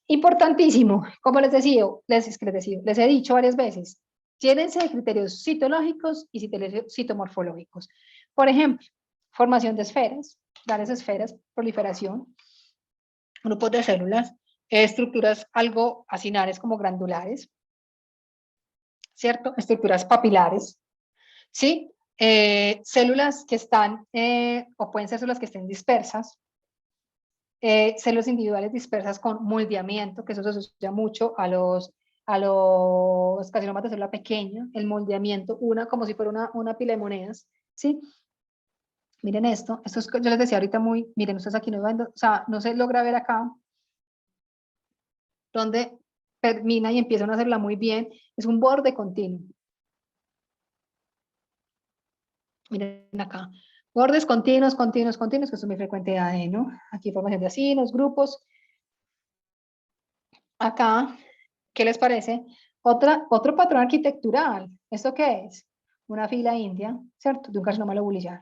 Importantísimo, como les he dicho varias veces, llénense de criterios citológicos y citomorfológicos. Por ejemplo, formación de esferas, varias esferas, proliferación, grupos de células, estructuras algo acinares como glandulares, ¿cierto? Estructuras papilares, ¿sí? Células que están, o pueden ser células que estén dispersas, células individuales dispersas con moldeamiento, que eso se asocia mucho a los carcinomas de célula pequeña, el moldeamiento, como si fuera una pila de monedas, ¿sí? Miren esto es, yo les decía ahorita miren, ustedes aquí no van, o sea, no se logra ver acá, donde termina y empieza una célula muy bien, es un borde continuo. Miren acá, bordes continuos, continuos, continuos, que es muy frecuente de ADN, ¿no? Aquí formación de acinos, grupos. Acá, ¿qué les parece? Otro patrón arquitectural. ¿Esto qué es? Una fila india, ¿cierto? De un carcinoma lobulillar.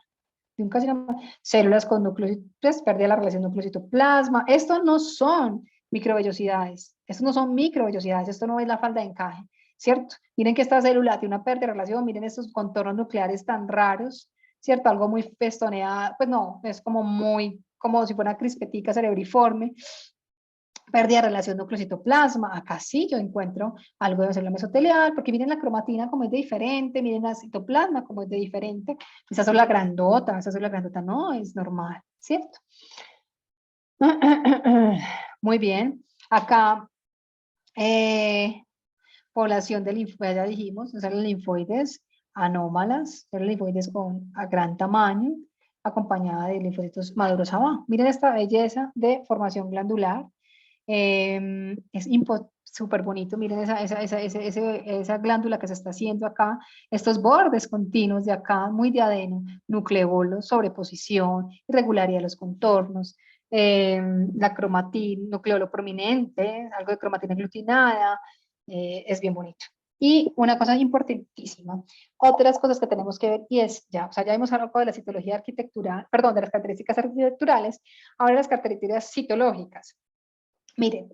De un carcinoma, células con núcleos, pues pérdida de la relación núcleo-citoplasma. Estos no son microvellosidades. Estos no son microvellosidades. Esto no es la falda de encaje, ¿cierto? Miren que esta célula tiene una pérdida de relación. Miren estos contornos nucleares tan raros, ¿cierto? Algo muy festoneado. Pues no, es como si fuera una crispetica cerebriforme. Pérdida de relación núcleo-citoplasma. Acá sí yo encuentro algo de célula mesotelial, porque miren la cromatina como es de diferente, miren la citoplasma como es de diferente. Esa célula grandota no es normal, ¿cierto? Muy bien. Acá, población de linfoides, ya dijimos, células linfoides anómalas, células linfoides a gran tamaño, acompañada de linfocitos maduros abajo. Miren esta belleza de formación glandular. Es súper bonito, miren esa glándula que se está haciendo acá, estos bordes continuos de acá, muy de adeno, nucleolos, sobreposición, irregularidad de los contornos, la cromatina, nucleolo prominente, algo de cromatina aglutinada, es bien bonito. Y una cosa importantísima, otras cosas que tenemos que ver y es, ya, o sea, ya hemos hablado de la citología arquitectural, perdón, de las características arquitecturales, ahora las características citológicas. Miren,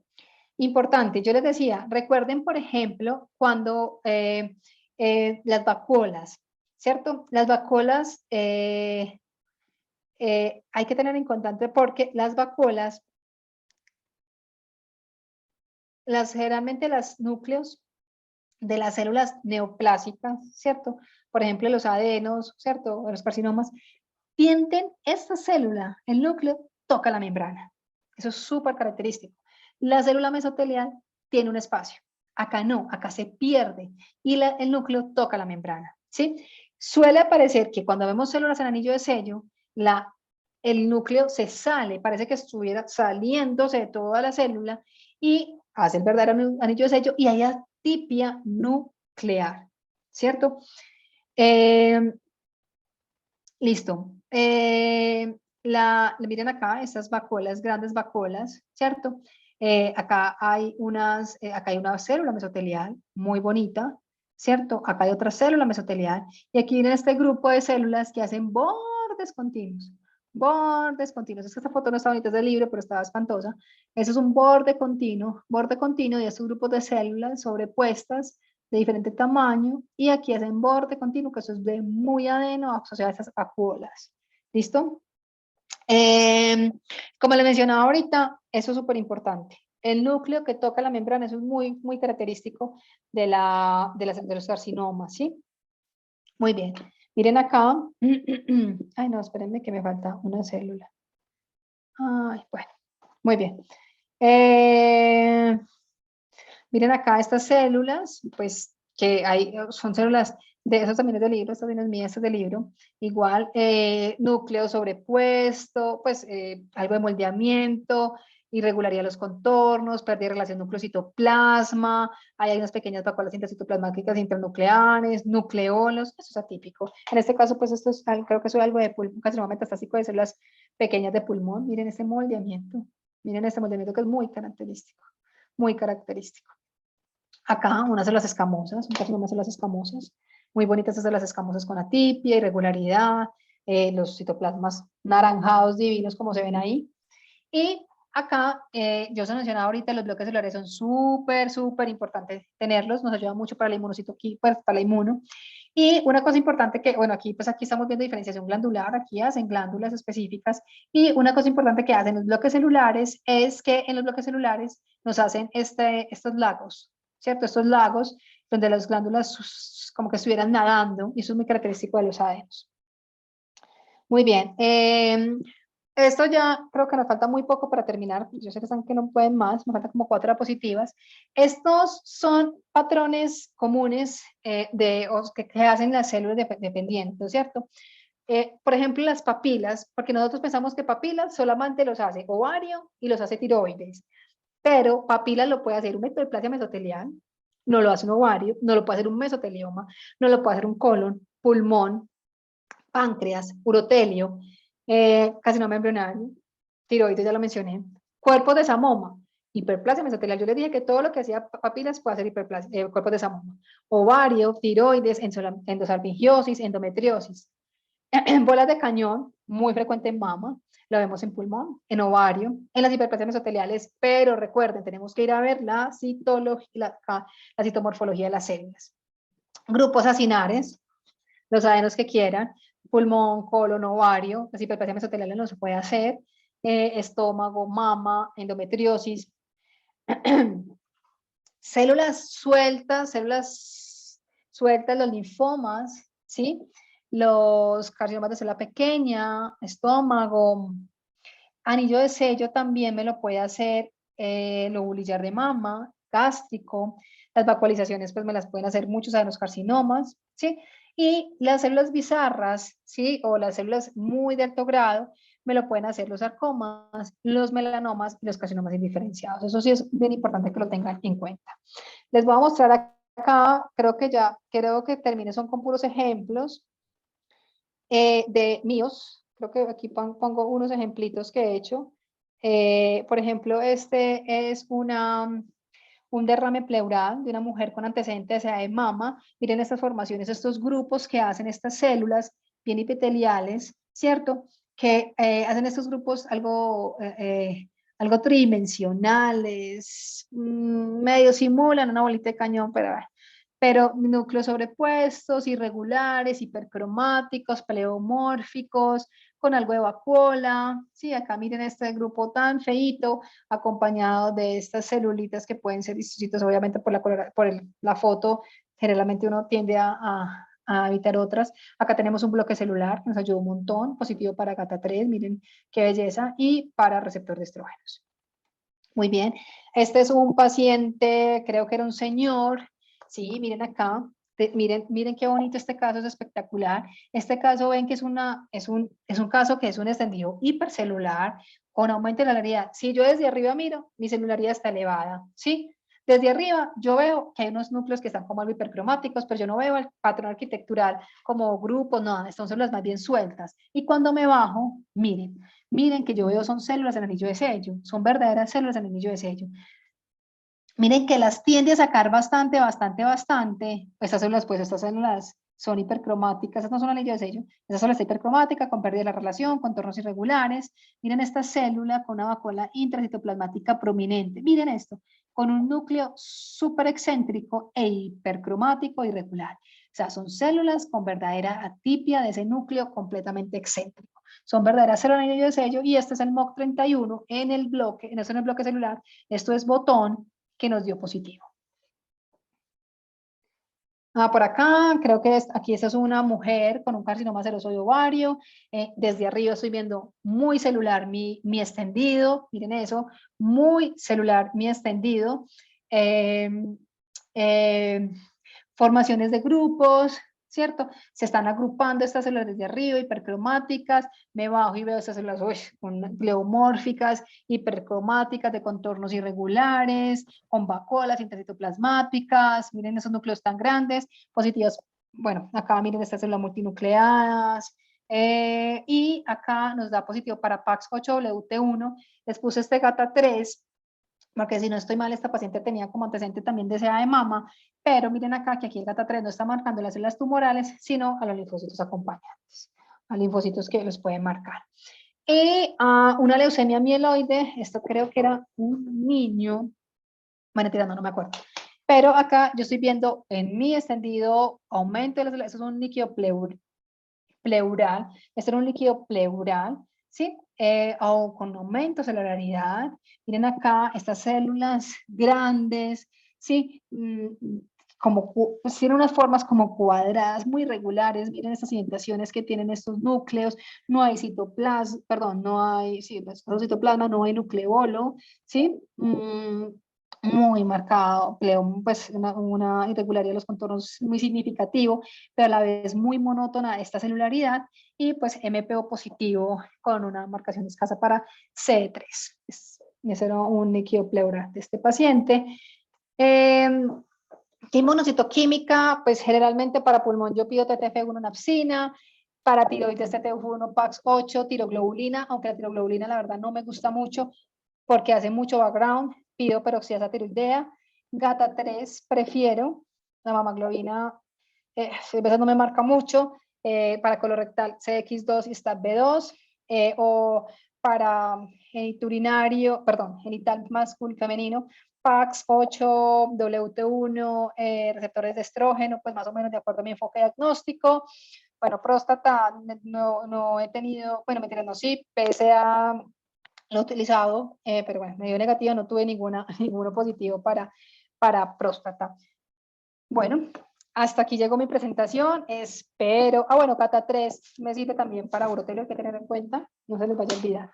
importante, yo les decía, recuerden, por ejemplo, cuando las vacuolas, ¿cierto? Las vacuolas hay que tener en cuenta porque las vacuolas, generalmente los núcleos de las células neoplásicas, ¿cierto? Por ejemplo, los adenos, ¿cierto? O los carcinomas, tienden esta célula, el núcleo, toca la membrana. Eso es súper característico. La célula mesotelial tiene un espacio. Acá no, acá se pierde y el núcleo toca la membrana, ¿sí? Suele aparecer que cuando vemos células en anillo de sello, el núcleo se sale, parece que estuviera saliéndose de toda la célula y hace el verdadero anillo de sello y hay atipia nuclear, ¿cierto? Listo. Miren acá, estas vacuolas, grandes vacuolas, ¿cierto? Acá hay acá hay una célula mesotelial muy bonita, ¿cierto? Acá hay otra célula mesotelial y aquí viene este grupo de células que hacen bordes continuos. Bordes continuos. Es que esta foto no está bonita, es del libro, pero estaba espantosa. Eso es un borde continuo de estos grupos de células sobrepuestas de diferente tamaño y aquí hacen borde continuo, que eso es de muy adeno asociado a esas vacuolas. ¿Listo? Como le mencionaba ahorita, eso es súper importante. El núcleo que toca la membrana, eso es muy, muy característico de los carcinomas, ¿sí? Muy bien. Miren acá. Ay, no, espérenme que me falta una célula. Ay, bueno. Muy bien. Miren acá estas células, pues que son células de esos también es del libro, estas también es mía, este es del libro. Igual, núcleo sobrepuesto, pues algo de moldeamiento, irregularidad de los contornos, pérdida de relación núcleo-citoplasma, hay unas pequeñas vacuolas intracitoplasmáticas intranucleares, nucleolos, eso es atípico. En este caso, pues esto es, creo que eso es algo de pulmón, carcinoma metastásico de células pequeñas de pulmón. Miren este moldeamiento que es muy característico, muy característico. Acá unas células escamosas, un carcinoma de células escamosas, muy bonitas estas células escamosas con atipia, irregularidad, los citoplasmas naranjados divinos como se ven ahí. Y acá, yo se mencionaba ahorita, los bloques celulares son súper, súper importantes tenerlos, nos ayuda mucho para la pues, para la inmuno. Y una cosa importante que, bueno, aquí estamos viendo diferenciación glandular, aquí hacen glándulas específicas, y una cosa importante que hacen los bloques celulares es que en los bloques celulares nos hacen estos lagos, ¿cierto? Estos lagos donde las glándulas como que estuvieran nadando, y eso es muy característico de los adenos. Muy bien. Esto ya creo que nos falta muy poco para terminar. Yo sé que están que no pueden más, me faltan como 4 diapositivas. Estos son patrones comunes que hacen las células dependientes, ¿cierto? Por ejemplo, las papilas, porque nosotros pensamos que papilas solamente los hace ovario y los hace tiroides, pero papilas lo puede hacer un ectoplasia mesotelial, no lo hace un ovario, no lo puede hacer un mesotelioma, no lo puede hacer un colon, pulmón, páncreas, urotelio, carcinoma embrionario, tiroides, ya lo mencioné, cuerpos de Samoma, hiperplasia mesotelial. Yo les dije que todo lo que hacía papilas puede hacer cuerpos de Samoma, ovario, tiroides, endosalpingiosis, endometriosis, bolas de cañón, muy frecuente en mama, lo vemos en pulmón, en ovario, en las hiperplasias mesoteliales, pero recuerden, tenemos que ir a ver la citomorfología de las células. Grupos acinares, los adenos que quieran, pulmón, colon, ovario, las hiperplasias mesoteliales no se puede hacer, estómago, mama, endometriosis, células sueltas, los linfomas, ¿sí? Los carcinomas de célula pequeña, estómago, anillo de sello también me lo puede hacer lobulillar de mama, gástrico, las vacuolizaciones pues me las pueden hacer muchos adenocarcinomas, ¿sí? Y las células bizarras, ¿sí? O las células muy de alto grado, me lo pueden hacer los sarcomas, los melanomas y los carcinomas indiferenciados. Eso sí es bien importante que lo tengan en cuenta. Les voy a mostrar acá, creo que termine, son con puros ejemplos de míos. Creo que aquí pongo unos ejemplitos que he hecho. Por ejemplo, este es un derrame pleural de una mujer con antecedentes de mama. Miren estas formaciones, estos grupos que hacen estas células bien epiteliales, ¿cierto? Que hacen estos grupos algo tridimensionales, medio simulan una bolita de cañón, pero núcleos sobrepuestos, irregulares, hipercromáticos, pleomórficos, con algo de vacuola. Sí, acá miren este grupo tan feito, acompañado de estas celulitas que pueden ser distintas, obviamente la foto, generalmente uno tiende a evitar otras. Acá tenemos un bloque celular que nos ayuda un montón, positivo para GATA3, miren qué belleza, y para receptor de estrógenos. Muy bien, este es un paciente, creo que era un señor, sí, miren acá, miren qué bonito este caso, es espectacular. Este caso ven que es un caso que es un extendido hipercelular con aumento de la celularidad. Si yo desde arriba miro, mi celularidad está elevada, ¿sí? Desde arriba yo veo que hay unos núcleos que están como algo hipercromáticos, pero yo no veo el patrón arquitectural como grupos, no, son células más bien sueltas. Y cuando me bajo, miren que yo veo son células del anillo de sello, son verdaderas células del anillo de sello. Miren que las tiende a sacar bastante. Estas células son hipercromáticas, estas no son anillo de sello, esta célula está hipercromática, con pérdida de la relación, contornos irregulares. Miren esta célula con una vacuola intracitoplasmática prominente. Miren esto, con un núcleo súper excéntrico e hipercromático irregular. O sea, son células con verdadera atipia de ese núcleo completamente excéntrico. Son verdaderas células de anillo de sello y este es el MOC31 en el bloque, en el bloque celular. Esto es botón que nos dio positivo. Por acá, creo que aquí esta es una mujer con un carcinoma seroso de ovario. Desde arriba estoy viendo muy celular mi extendido. Miren eso, muy celular mi extendido. Eh, eh, Formaciones de grupos, ¿cierto? Se están agrupando estas células desde arriba, hipercromáticas, me bajo y veo estas células pleomórficas, hipercromáticas, de contornos irregulares, con vacuolas intracitoplasmáticas, miren esos núcleos tan grandes, positivas, bueno, acá miren estas células multinucleadas, y acá nos da positivo para PAX8WT1, les puse este GATA3, porque si no estoy mal, esta paciente tenía como antecedente también de CA de mama, pero miren acá que aquí el GATA3 no está marcando las células tumorales, sino a los linfocitos acompañantes, a linfocitos que los pueden marcar. Y una leucemia mieloide, esto creo que era un niño, bueno, tirando, no me acuerdo. Pero acá yo estoy viendo en mi extendido aumento de las células, esto es un líquido pleural, este era un líquido pleural, ¿sí? O con aumento de celularidad. Miren acá estas células grandes, ¿sí? Como, pues tienen unas formas como cuadradas, muy regulares. Miren estas indentaciones que tienen estos núcleos. No hay citoplasma, perdón, no hay, sí, citoplasma, no hay nucleolo, ¿sí? Muy marcado, pues una irregularidad de los contornos muy significativo, pero a la vez muy monótona esta celularidad, y pues MPO positivo con una marcación escasa para CD3. Ese era un líquido pleural de este paciente. Inmunocitoquímica, pues generalmente para pulmón yo pido TTF1 napsina, para tiroides TTF1 PAX8, tiroglobulina, aunque la tiroglobulina la verdad no me gusta mucho porque hace mucho background, pido peroxidasa tiroidea, GATA3 prefiero, la mamaglobina a veces no me marca mucho, para colorectal CX2 y STAT-B2, o para geniturinario, perdón, genital masculino femenino, PAX8, WT1, receptores de estrógeno, pues más o menos de acuerdo a mi enfoque diagnóstico. Bueno, próstata, no he tenido, bueno, mentira, no, sí, PSA lo he utilizado, pero bueno, me dio negativo, no tuve ninguno positivo para próstata. Bueno, hasta aquí llegó mi presentación, espero, bueno, GATA3 me sirve también para urotelio, hay que tener en cuenta, no se les vaya a olvidar.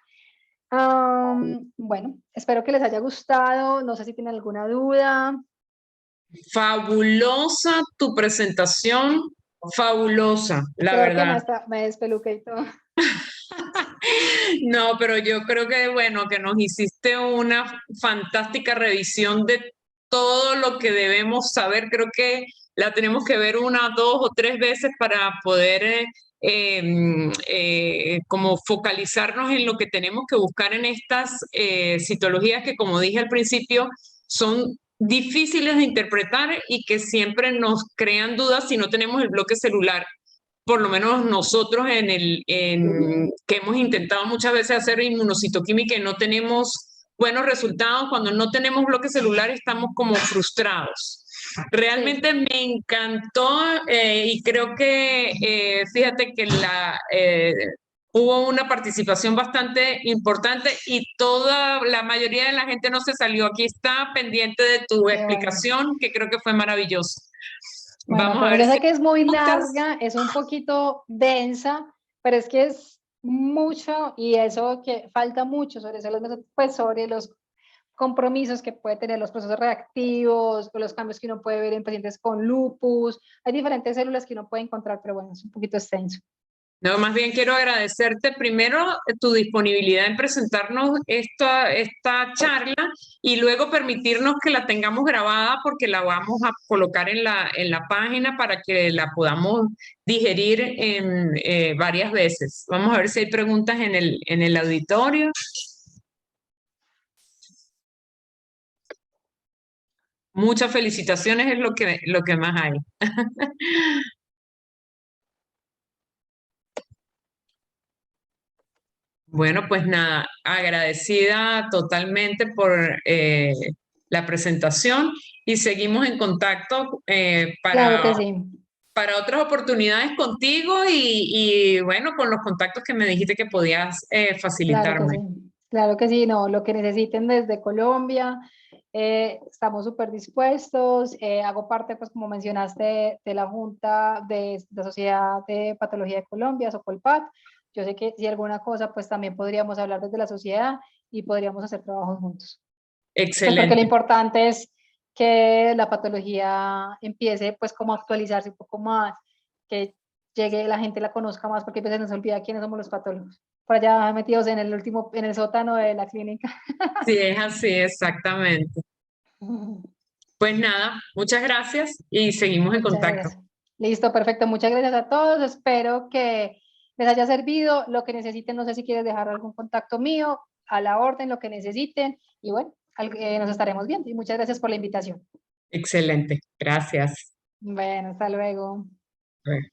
Bueno, espero que les haya gustado, no sé si tienen alguna duda. Fabulosa tu presentación, fabulosa, la Creo verdad. que hasta me despeluqué y todo. No, pero yo creo que, bueno, que nos hiciste una fantástica revisión de todo lo que debemos saber. Creo que la tenemos que ver una, dos o tres veces para poder como focalizarnos en lo que tenemos que buscar en estas citologías que, como dije al principio, son difíciles de interpretar y que siempre nos crean dudas si no tenemos el bloque celular. Por lo menos nosotros que hemos intentado muchas veces hacer inmunocitoquímica y no tenemos buenos resultados, cuando no tenemos bloque celular estamos como frustrados. Realmente me encantó y creo que, fíjate que hubo una participación bastante importante y la mayoría de la gente no se salió. Aquí está pendiente de tu explicación, que creo que fue maravillosa. Bueno, Vamos a pero ver yo sé si que es muy preguntas. larga, es un poquito densa, pero es que es mucho y eso que falta mucho pues sobre los compromisos que puede tener los procesos reactivos, o los cambios que uno puede ver en pacientes con lupus. Hay diferentes células que uno puede encontrar, pero bueno, es un poquito extenso. No, más bien quiero agradecerte primero tu disponibilidad en presentarnos esta charla y luego permitirnos que la tengamos grabada porque la vamos a colocar en la página para que la podamos digerir varias veces. Vamos a ver si hay preguntas en el auditorio. Muchas felicitaciones es lo que más hay. Bueno, pues nada, agradecida totalmente por la presentación y seguimos en contacto Claro que sí. para otras oportunidades contigo y bueno, con los contactos que me dijiste que podías Claro que facilitarme. sí. Claro que sí, no, lo que necesiten desde Colombia, estamos súper dispuestos. Hago parte, pues como mencionaste, de la Junta de la Sociedad de Patología de Colombia, Socolpat. Yo sé que si alguna cosa, pues también podríamos hablar desde la sociedad y podríamos hacer trabajos juntos. Pues porque lo Excelente, importante es que la patología empiece pues como a actualizarse un poco más, que llegue, la gente la conozca más, porque a veces nos olvida quiénes somos los patólogos. Por allá metidos en el sótano de la clínica. sí, es así, exactamente. Pues nada, muchas gracias y seguimos en Muchas contacto. gracias. Listo, perfecto. Muchas gracias a todos. Espero que les haya servido. Lo que necesiten, no sé si quieres dejar algún contacto mío, a la orden, lo que necesiten. Y bueno, nos estaremos viendo. Y muchas gracias por la invitación. Excelente, gracias. Bueno, hasta luego. Bueno.